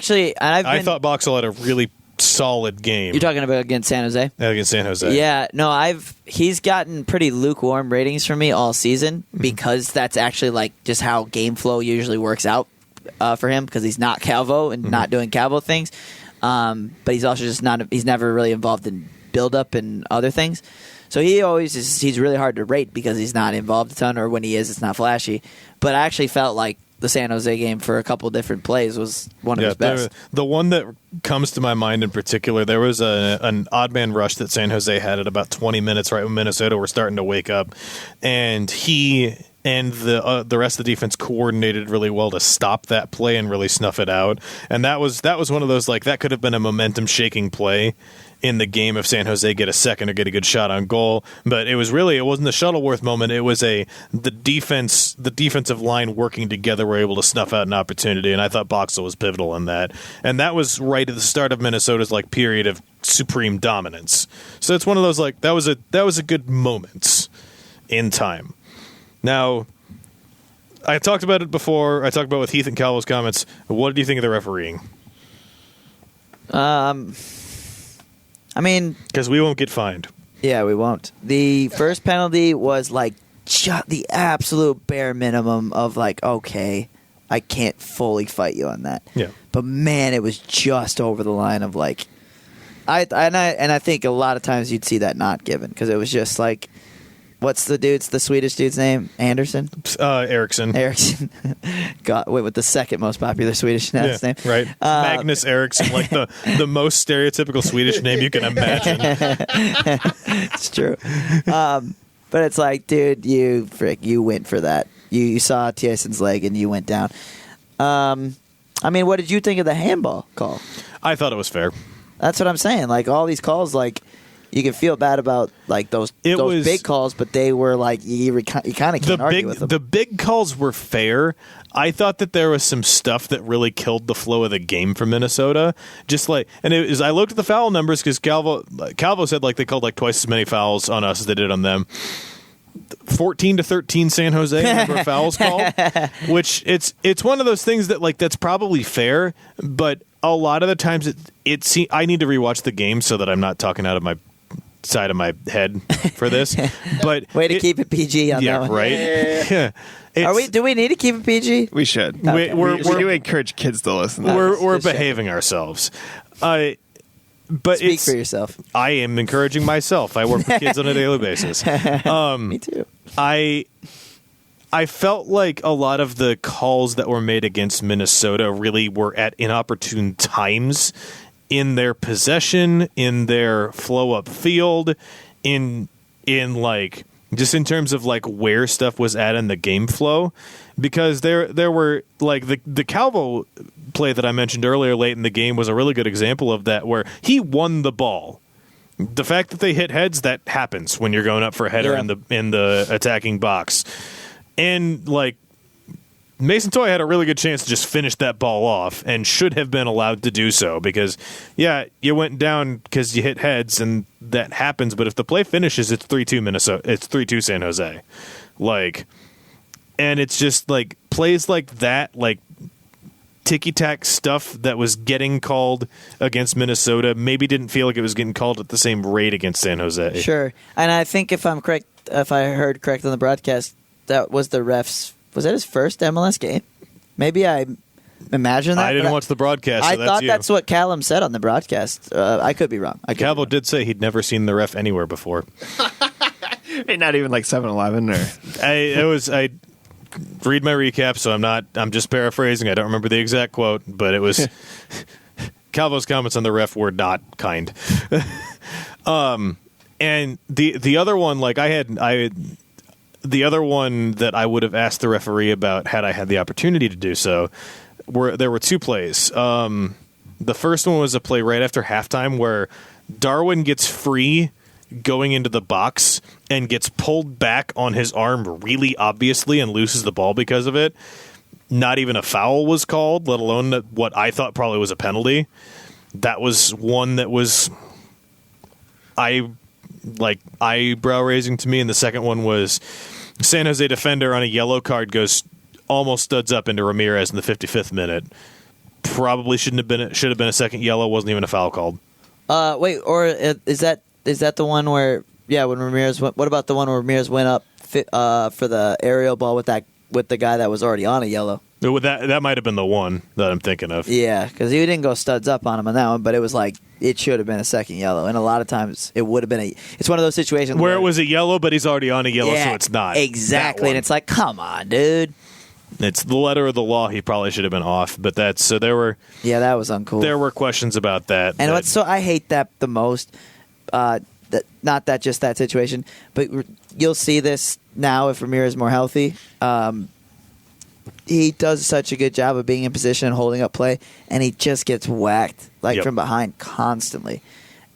thought Boxall had a really solid game. You're talking about against San Jose? Against San Jose. Yeah, no, he's gotten pretty lukewarm ratings from me all season because that's actually just how game flow usually works out for him, because he's not Calvo and not doing Calvo things. But he's also just he's never really involved in build up and other things. So he's really hard to rate because he's not involved a ton, or when he is, it's not flashy. But I actually felt like the San Jose game for a couple different plays was one of his best. The one that comes to my mind in particular, there was an odd man rush that San Jose had at about 20 minutes right when Minnesota were starting to wake up, and he and the rest of the defense coordinated really well to stop that play and really snuff it out. And that was one of those, that could have been a momentum shaking play in the game if San Jose get a second or get a good shot on goal. But it wasn't the Shuttleworth moment. It was the defensive line working together were able to snuff out an opportunity, and I thought Boxall was pivotal in that. And that was right at the start of Minnesota's period of supreme dominance. So it's one of those that was a good moment in time. Now, I talked about it before. I talked about with Heath and Calvo's comments. What did you think of the refereeing? I mean, because we won't get fined. Yeah, we won't. The first penalty was the absolute bare minimum of okay, I can't fully fight you on that. Yeah. But man, it was just over the line of I think a lot of times you'd see that not given, because it was just what's the Swedish dude's name? Anderson? Eriksson. Eriksson. with the second most popular Swedish name. Right. Magnus Eriksson, the most stereotypical Swedish name you can imagine. It's true. But it's dude, you went for that. You saw Tieson's leg and you went down. I mean, what did you think of the handball call? I thought it was fair. That's what I'm saying. All these calls, you can feel bad about those big calls, but they were you kind of can't argue with them. The big calls were fair. I thought that there was some stuff that really killed the flow of the game for Minnesota. I looked at the foul numbers because Calvo said they called twice as many fouls on us as they did on them. 14-13 San Jose number of fouls called, which it's one of those things that that's probably fair, but a lot of the times I need to rewatch the game so that I'm not talking out of my side of my head for this. But way to keep it PG on that one. Right. Yeah. Do we need to keep it PG? We should. Okay. We do encourage kids to listen. We're behaving ourselves. But speak for yourself. I am encouraging myself. I work with kids on a daily basis. Me too. I felt like a lot of the calls that were made against Minnesota really were at inopportune times in their possession, in their flow up field, in just in terms of like where stuff was at in the game flow, because there were like the Calvo play that I mentioned earlier late in the game was a really good example of that, where he won the ball. The fact that they hit heads, that happens when you're going up for a header in the attacking box. And like Mason Toye had a really good chance to just finish that ball off and should have been allowed to do so, because you went down because you hit heads and that happens, but if the play finishes, it's 3-2 Minnesota, it's 3-2 San Jose. Like, and it's just like plays like that, like ticky-tack stuff that was getting called against Minnesota maybe didn't feel like it was getting called at the same rate against San Jose. Sure. And I think if I'm correct, if I heard correct on the broadcast, that was the ref's, was that his first MLS game? Maybe I imagine that. I didn't watch the broadcast, so I that's thought you. That's what Callum said on the broadcast. I could be wrong. Calvo did say he'd never seen the ref anywhere before. Not even like 7-Eleven or... I read my recap, so I'm just paraphrasing. I don't remember the exact quote, but it was Calvo's comments on the ref were not kind. And the other one, like the other one that I would have asked the referee about had I had the opportunity to do so, there were two plays. The first one was a play right after halftime where Darwin gets free going into the box and gets pulled back on his arm really obviously and loses the ball because of it. Not even a foul was called, let alone what I thought probably was a penalty. That was one that was eyebrow raising to me, and the second one was San Jose defender on a yellow card goes almost studs up into Ramirez in the 55th minute. Probably should have been a second yellow. Wasn't even a foul called. Wait, or is that the one where when Ramirez went, what about the one where Ramirez went up for the aerial ball with the guy that was already on a yellow? That might have been the one that I'm thinking of. Yeah, because he didn't go studs up on him on that one, but it was like it should have been a second yellow, and a lot of times it would have been it's one of those situations where it was a yellow, but he's already on a yellow, so it's not exactly, and it's like, come on, dude. It's the letter of the law. He probably should have been off, but that was uncool. There were questions about that, and I hate that the most. Not that just that situation, but you'll see this now if Ramirez is more healthy. He does such a good job of being in position and holding up play, and he just gets whacked from behind constantly.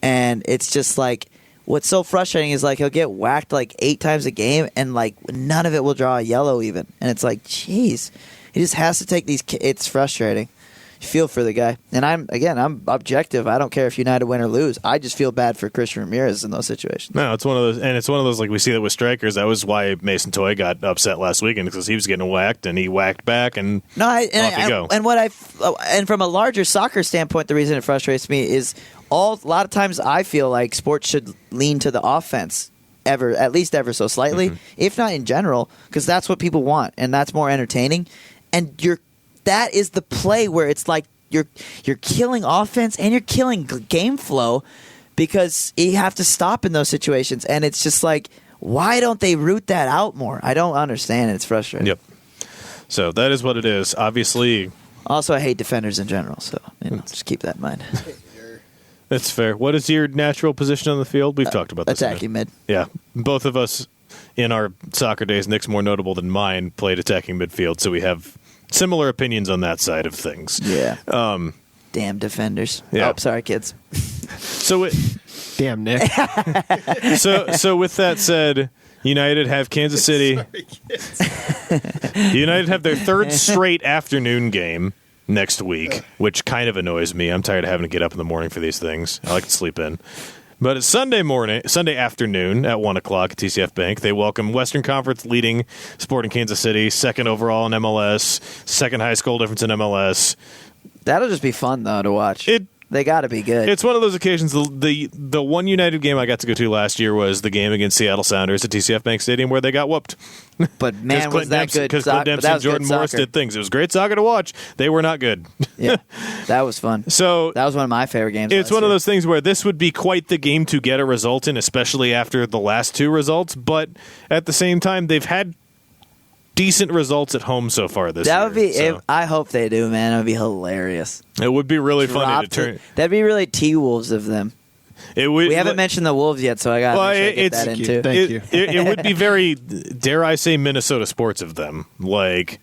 And it's just like, what's so frustrating is like he'll get whacked like 8 times a game, and like none of it will draw a yellow even. And it's like, jeez, he just has to take these. It's frustrating. You feel for the guy, and I'm objective. I don't care if United win or lose. I just feel bad for Christian Ramirez in those situations. No, it's one of those like we see that with strikers. That was why Mason Toye got upset last weekend, because he was getting whacked and he whacked back, and off you go. And from a larger soccer standpoint, the reason it frustrates me is a lot of times I feel like sports should lean to the offense at least ever so slightly, if not in general, because that's what people want and that's more entertaining. And that is the play where it's like you're killing offense and you're killing game flow, because you have to stop in those situations. And it's just like, why don't they root that out more? I don't understand. It's frustrating. Yep. So that is what it is. Obviously. Also, I hate defenders in general, so just keep that in mind. That's fair. What is your natural position on the field? We've talked about this. Attacking mid. Yeah. Both of us in our soccer days, Nick's more notable than mine, played attacking midfield, so we have similar opinions on that side of things. Yeah. Damn defenders. Yeah. Oh, sorry, kids. Damn, Nick. So with that said, United have Kansas City. Sorry, kids. United have their third straight afternoon game next week, which kind of annoys me. I'm tired of having to get up in the morning for these things. I like to sleep in. But it's Sunday afternoon at 1 o'clock at TCF Bank. They welcome Western Conference leading Sporting Kansas City, second overall in MLS, second highest goal difference in MLS. That'll just be fun, though, to watch. They got to be good. It's one of those occasions. The one United game I got to go to last year was the game against Seattle Sounders at TCF Bank Stadium, where they got whooped. But man, was that good. Because Clint Dempsey and Jordan Morris did things. It was great soccer to watch. They were not good. Yeah, that was fun. So that was one of my favorite games. It's one of those things where this would be quite the game to get a result in, especially after the last two results. But at the same time, they've had decent results at home so far this year. That would be. I hope they do, man. It would be hilarious. It would be really funny to turn. That'd be really T-Wolves of them. We haven't mentioned the Wolves yet, so I got to get that in too. Thank you. It would be very, dare I say, Minnesota sports of them. Like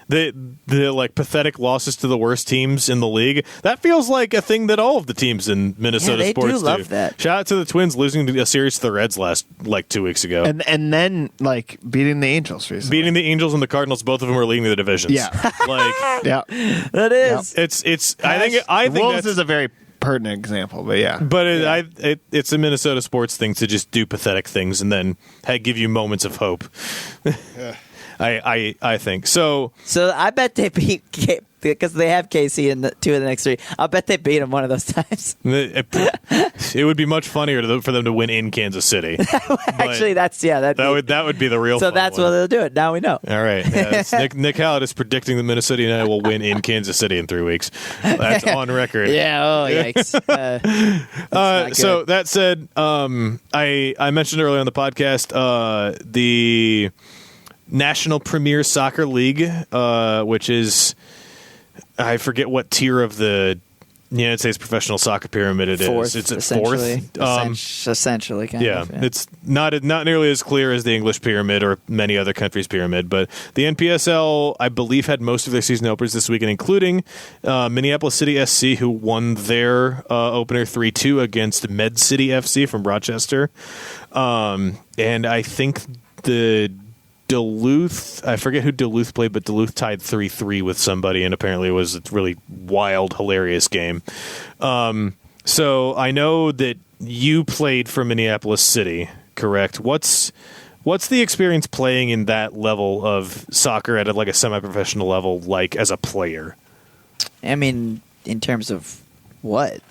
the like pathetic losses to the worst teams in the league. That feels like a thing that all of the teams in Minnesota sports do. They do love that. Shout out to the Twins losing a series to the Reds last 2 weeks ago, and then like beating the Angels recently. Beating the Angels and the Cardinals, both of them are leading the divisions. Yeah, that is. It's. I think Wolves is a very pertinent example, but it's a Minnesota sports thing to just do pathetic things and then give you moments of hope. I think so. So I bet they beat because they have KC in 2 of the next 3. I'll bet they beat them one of those times. It would be much funnier for them to win in Kansas City. Actually, that would be the real. So that's what they'll do. It now we know. All right, Nic Hallett is predicting that Minnesota United will win in Kansas City in 3 weeks. That's on record. Yeah. Oh, yikes. So that said, I mentioned earlier on the podcast the National Premier Soccer League, which is, I forget what tier of the United States professional soccer pyramid it is. It's at fourth. Essentially, kind of. Yeah. It's not nearly as clear as the English pyramid or many other countries' pyramid, but the NPSL, I believe, had most of their season openers this weekend, including Minneapolis City SC, who won their opener 3-2 against Med City FC from Rochester. And I think the Duluth, I forget who Duluth played, but Duluth tied 3-3 with somebody, and apparently it was a really wild, hilarious game. So I know that you played for Minneapolis City, correct? What's the experience playing in that level of soccer at like a semi-professional level, like as a player? I mean, in terms of what?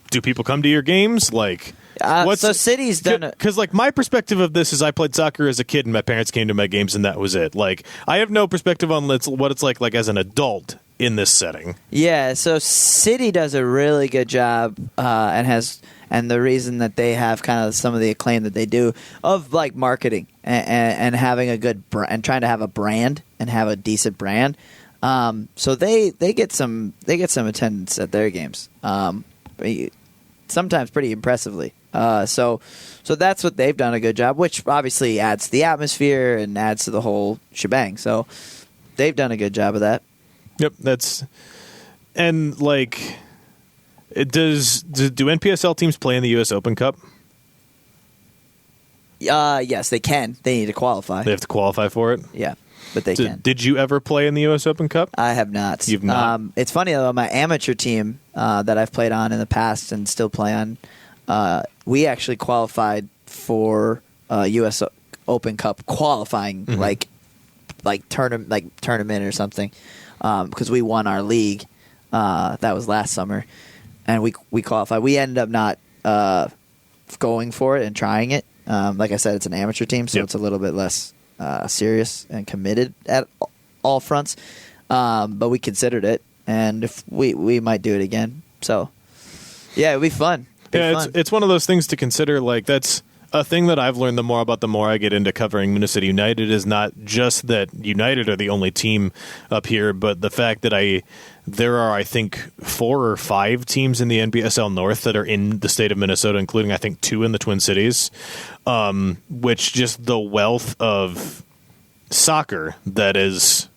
Do people come to your games? Like... so City's done it because, like, my perspective of this is I played soccer as a kid, and my parents came to my games, and that was it. Like, I have no perspective on what it's like as an adult in this setting. Yeah, so City does a really good job, and the reason that they have kind of some of the acclaim that they do of like marketing and having a good and trying to have a brand and have a decent brand. So they get some attendance at their games. Sometimes pretty impressively. So that's what they've done a good job, which obviously adds to the atmosphere and adds to the whole shebang. So they've done a good job of that. Yep, and like, do NPSL teams play in the U.S. Open Cup? Yes, they can. They need to qualify. They have to qualify for it? Yeah, but they can. Did you ever play in the U.S. Open Cup? I have not. You've not? It's funny, though, my amateur team that I've played on in the past and still play on, we actually qualified for U.S. Open Cup qualifying, like tournament or something, because we won our league. That was last summer, and we qualified. We ended up not going for it and trying it. Like I said, it's an amateur team, so it's a little bit less serious and committed at all fronts. But we considered it, and if we might do it again. So, yeah, it'd be fun. It's one of those things to consider. Like, that's a thing that I've learned the more I get into covering Minnesota United is not just that United are the only team up here, but the fact that there are, I think, 4 or 5 teams in the NPSL North that are in the state of Minnesota, including, I think, 2 in the Twin Cities, which just the wealth of soccer that is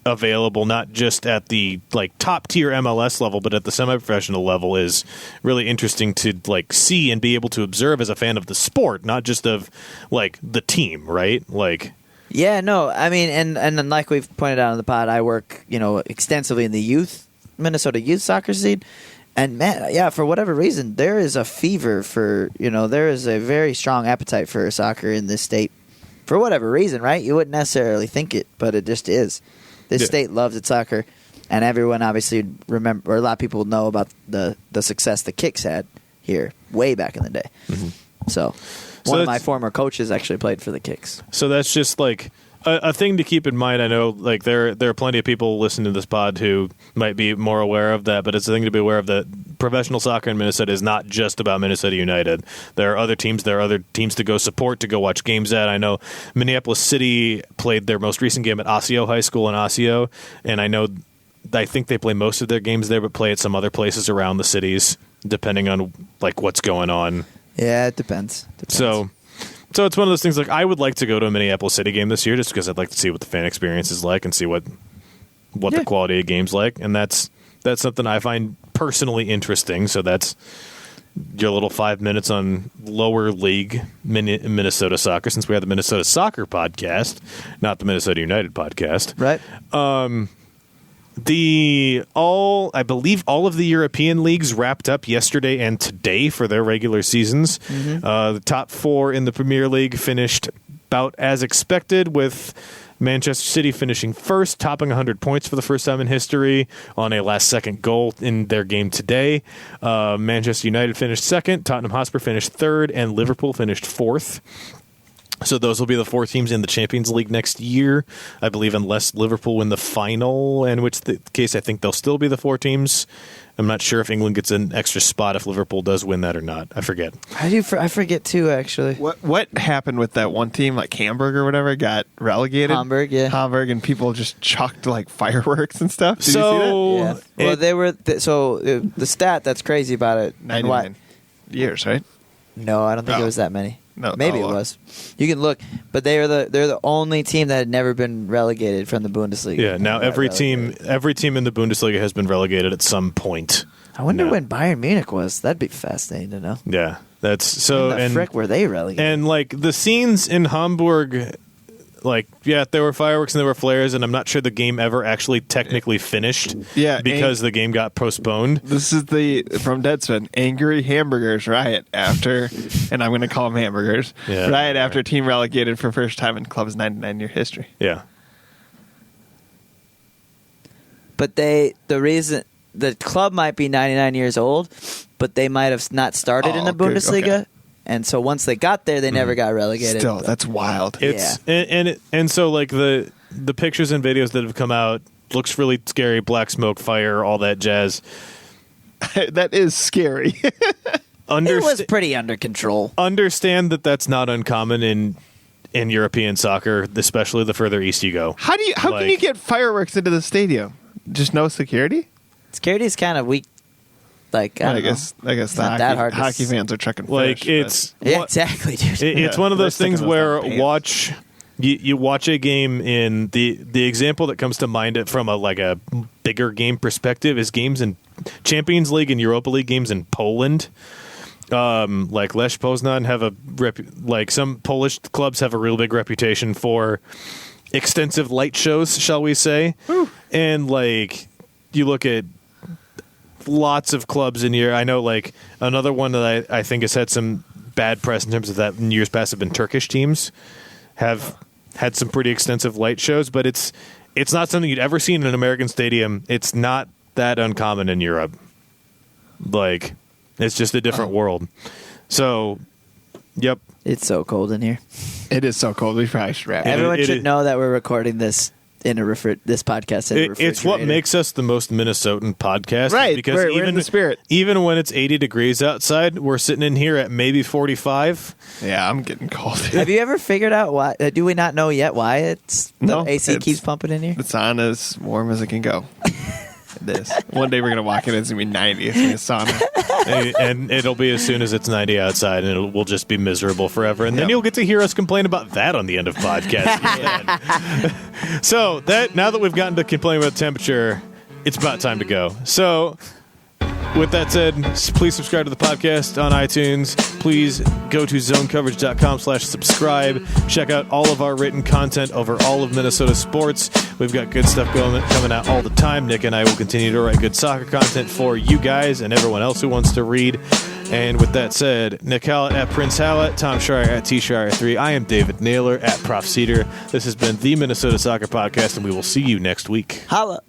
available not just at the like top tier MLS level but at the semi-professional level is really interesting to like see and be able to observe as a fan of the sport, not just of like the team, right? Like, yeah, no, I mean, and like we've pointed out on the pod, I work extensively in the Minnesota youth soccer scene, and man, yeah, for whatever reason there is a fever for there is a very strong appetite for soccer in this state for whatever reason, right? You wouldn't necessarily think it, but it just is. This state loves its soccer, and everyone obviously remember, or a lot of people know about the success the Kicks had here way back in the day. Mm-hmm. So one of my former coaches actually played for the Kicks. So that's just like a thing to keep in mind. I know like there are plenty of people listening to this pod who might be more aware of that, but it's a thing to be aware of that professional soccer in Minnesota is not just about Minnesota United. There are other teams. There are other teams to go support, to go watch games at. I know Minneapolis City played their most recent game at Osseo High School in Osseo, and I know I think they play most of their games there, but play at some other places around the cities, depending on like what's going on. Yeah, it depends. So it's one of those things. Like, I would like to go to a Minneapolis City game this year, just because I'd like to see what the fan experience is like and see what the quality of game's like, and that's something I find personally interesting. So that's your little 5 minutes on lower league Minnesota soccer, since we have the Minnesota Soccer podcast, not the Minnesota United podcast. Right. I believe all of the European leagues wrapped up yesterday and today for their regular seasons. The top 4 in the Premier League finished about as expected, with Manchester City finishing first, topping 100 points for the first time in history on a last-second goal in their game today. Manchester United finished second, Tottenham Hotspur finished third, and Liverpool finished fourth. So those will be the 4 teams in the Champions League next year, I believe, unless Liverpool win the final, in which case I think they'll still be the 4 teams. I'm not sure if England gets an extra spot if Liverpool does win that or not. I forget. I forget too, actually. What happened with that one team, like Hamburg or whatever, got relegated? Hamburg, yeah. Hamburg, and people just chucked like fireworks and stuff. Did you see Yeah. Well, they were the stat that's crazy about it. that? 99 years, right? No, I don't think Oh. it was that many. No, Maybe I'll it look. was. You can look, but they're the only team that had never been relegated from the Bundesliga. Yeah, now every team in the Bundesliga has been relegated at some point. I wonder No. when Bayern Munich was. That'd be fascinating to know. Yeah, that's so. When the frick were they relegated? And like the scenes in Hamburg, like, yeah, there were fireworks and there were flares, and I'm not sure the game ever actually technically finished. Yeah, because the game got postponed. This is from Deadspin, angry hamburgers riot after, and I'm going to call them hamburgers, Yeah. riot after team relegated for first time in club's 99-year history. Yeah, But the club might be 99 years old, but they might have not started in the good, Bundesliga. okay. And so once they got there, they never got relegated. Still, But- that's wild. it's and so like the pictures and videos that have come out looks really scary. Black smoke, fire, all that jazz. That is scary. it was pretty under control. Understand that that's not uncommon in European soccer, especially the further east you go. How can you get fireworks into the stadium? Just no security? Security is kind of weak. Like I guess It's the not that hard to hockey fans are chucking Like fish, it's Yeah, exactly, dude. It's one of those they're things sticking where those down pants. you watch a game in the example that comes to mind from a bigger game perspective is games in Champions League and Europa League games in Poland. Like Lech Poznan have some Polish clubs have a real big reputation for extensive light shows, shall we say? Whew. And like you look at lots of clubs in here. I know like another one that I think has had some bad press in terms of that in years past have been Turkish teams have had some pretty extensive light shows, but it's not something you'd ever seen in an American stadium. It's not that uncommon in Europe. Like it's just a different world. So, yep. It's so cold in here. It is so cold. We probably should wrap it. Everyone it should is- know that we're recording this in this podcast in a refrigerator. It's what makes us the most Minnesotan podcast, Right, Because we're even in the spirit. even when it's 80 degrees outside, we're sitting in here at maybe 45. Yeah, I'm getting cold. Have you ever figured out why? Do we not know yet why the AC it's- keeps pumping in here? It's on as warm as it can go. It is. One day we're going to walk in and it's going to be 90. It's going to sauna. And it'll be as soon as it's 90 outside, and we'll just be miserable forever. And then Yep. you'll get to hear us complain about that on the end of podcast. So now that we've gotten to complaining about temperature, it's about time to go. So with that said, please subscribe to the podcast on iTunes. Please go to zonecoverage.com/subscribe. Check out all of our written content over all of Minnesota sports. We've got good stuff coming out all the time. Nick and I will continue to write good soccer content for you guys and everyone else who wants to read. And with that said, Nic Hallett at Prince Hallett, Tom Schreier at TSchreier3. I am David Naylor at Prof. Cedar. This has been the Minnesota Soccer Podcast, and we will see you next week. Holla.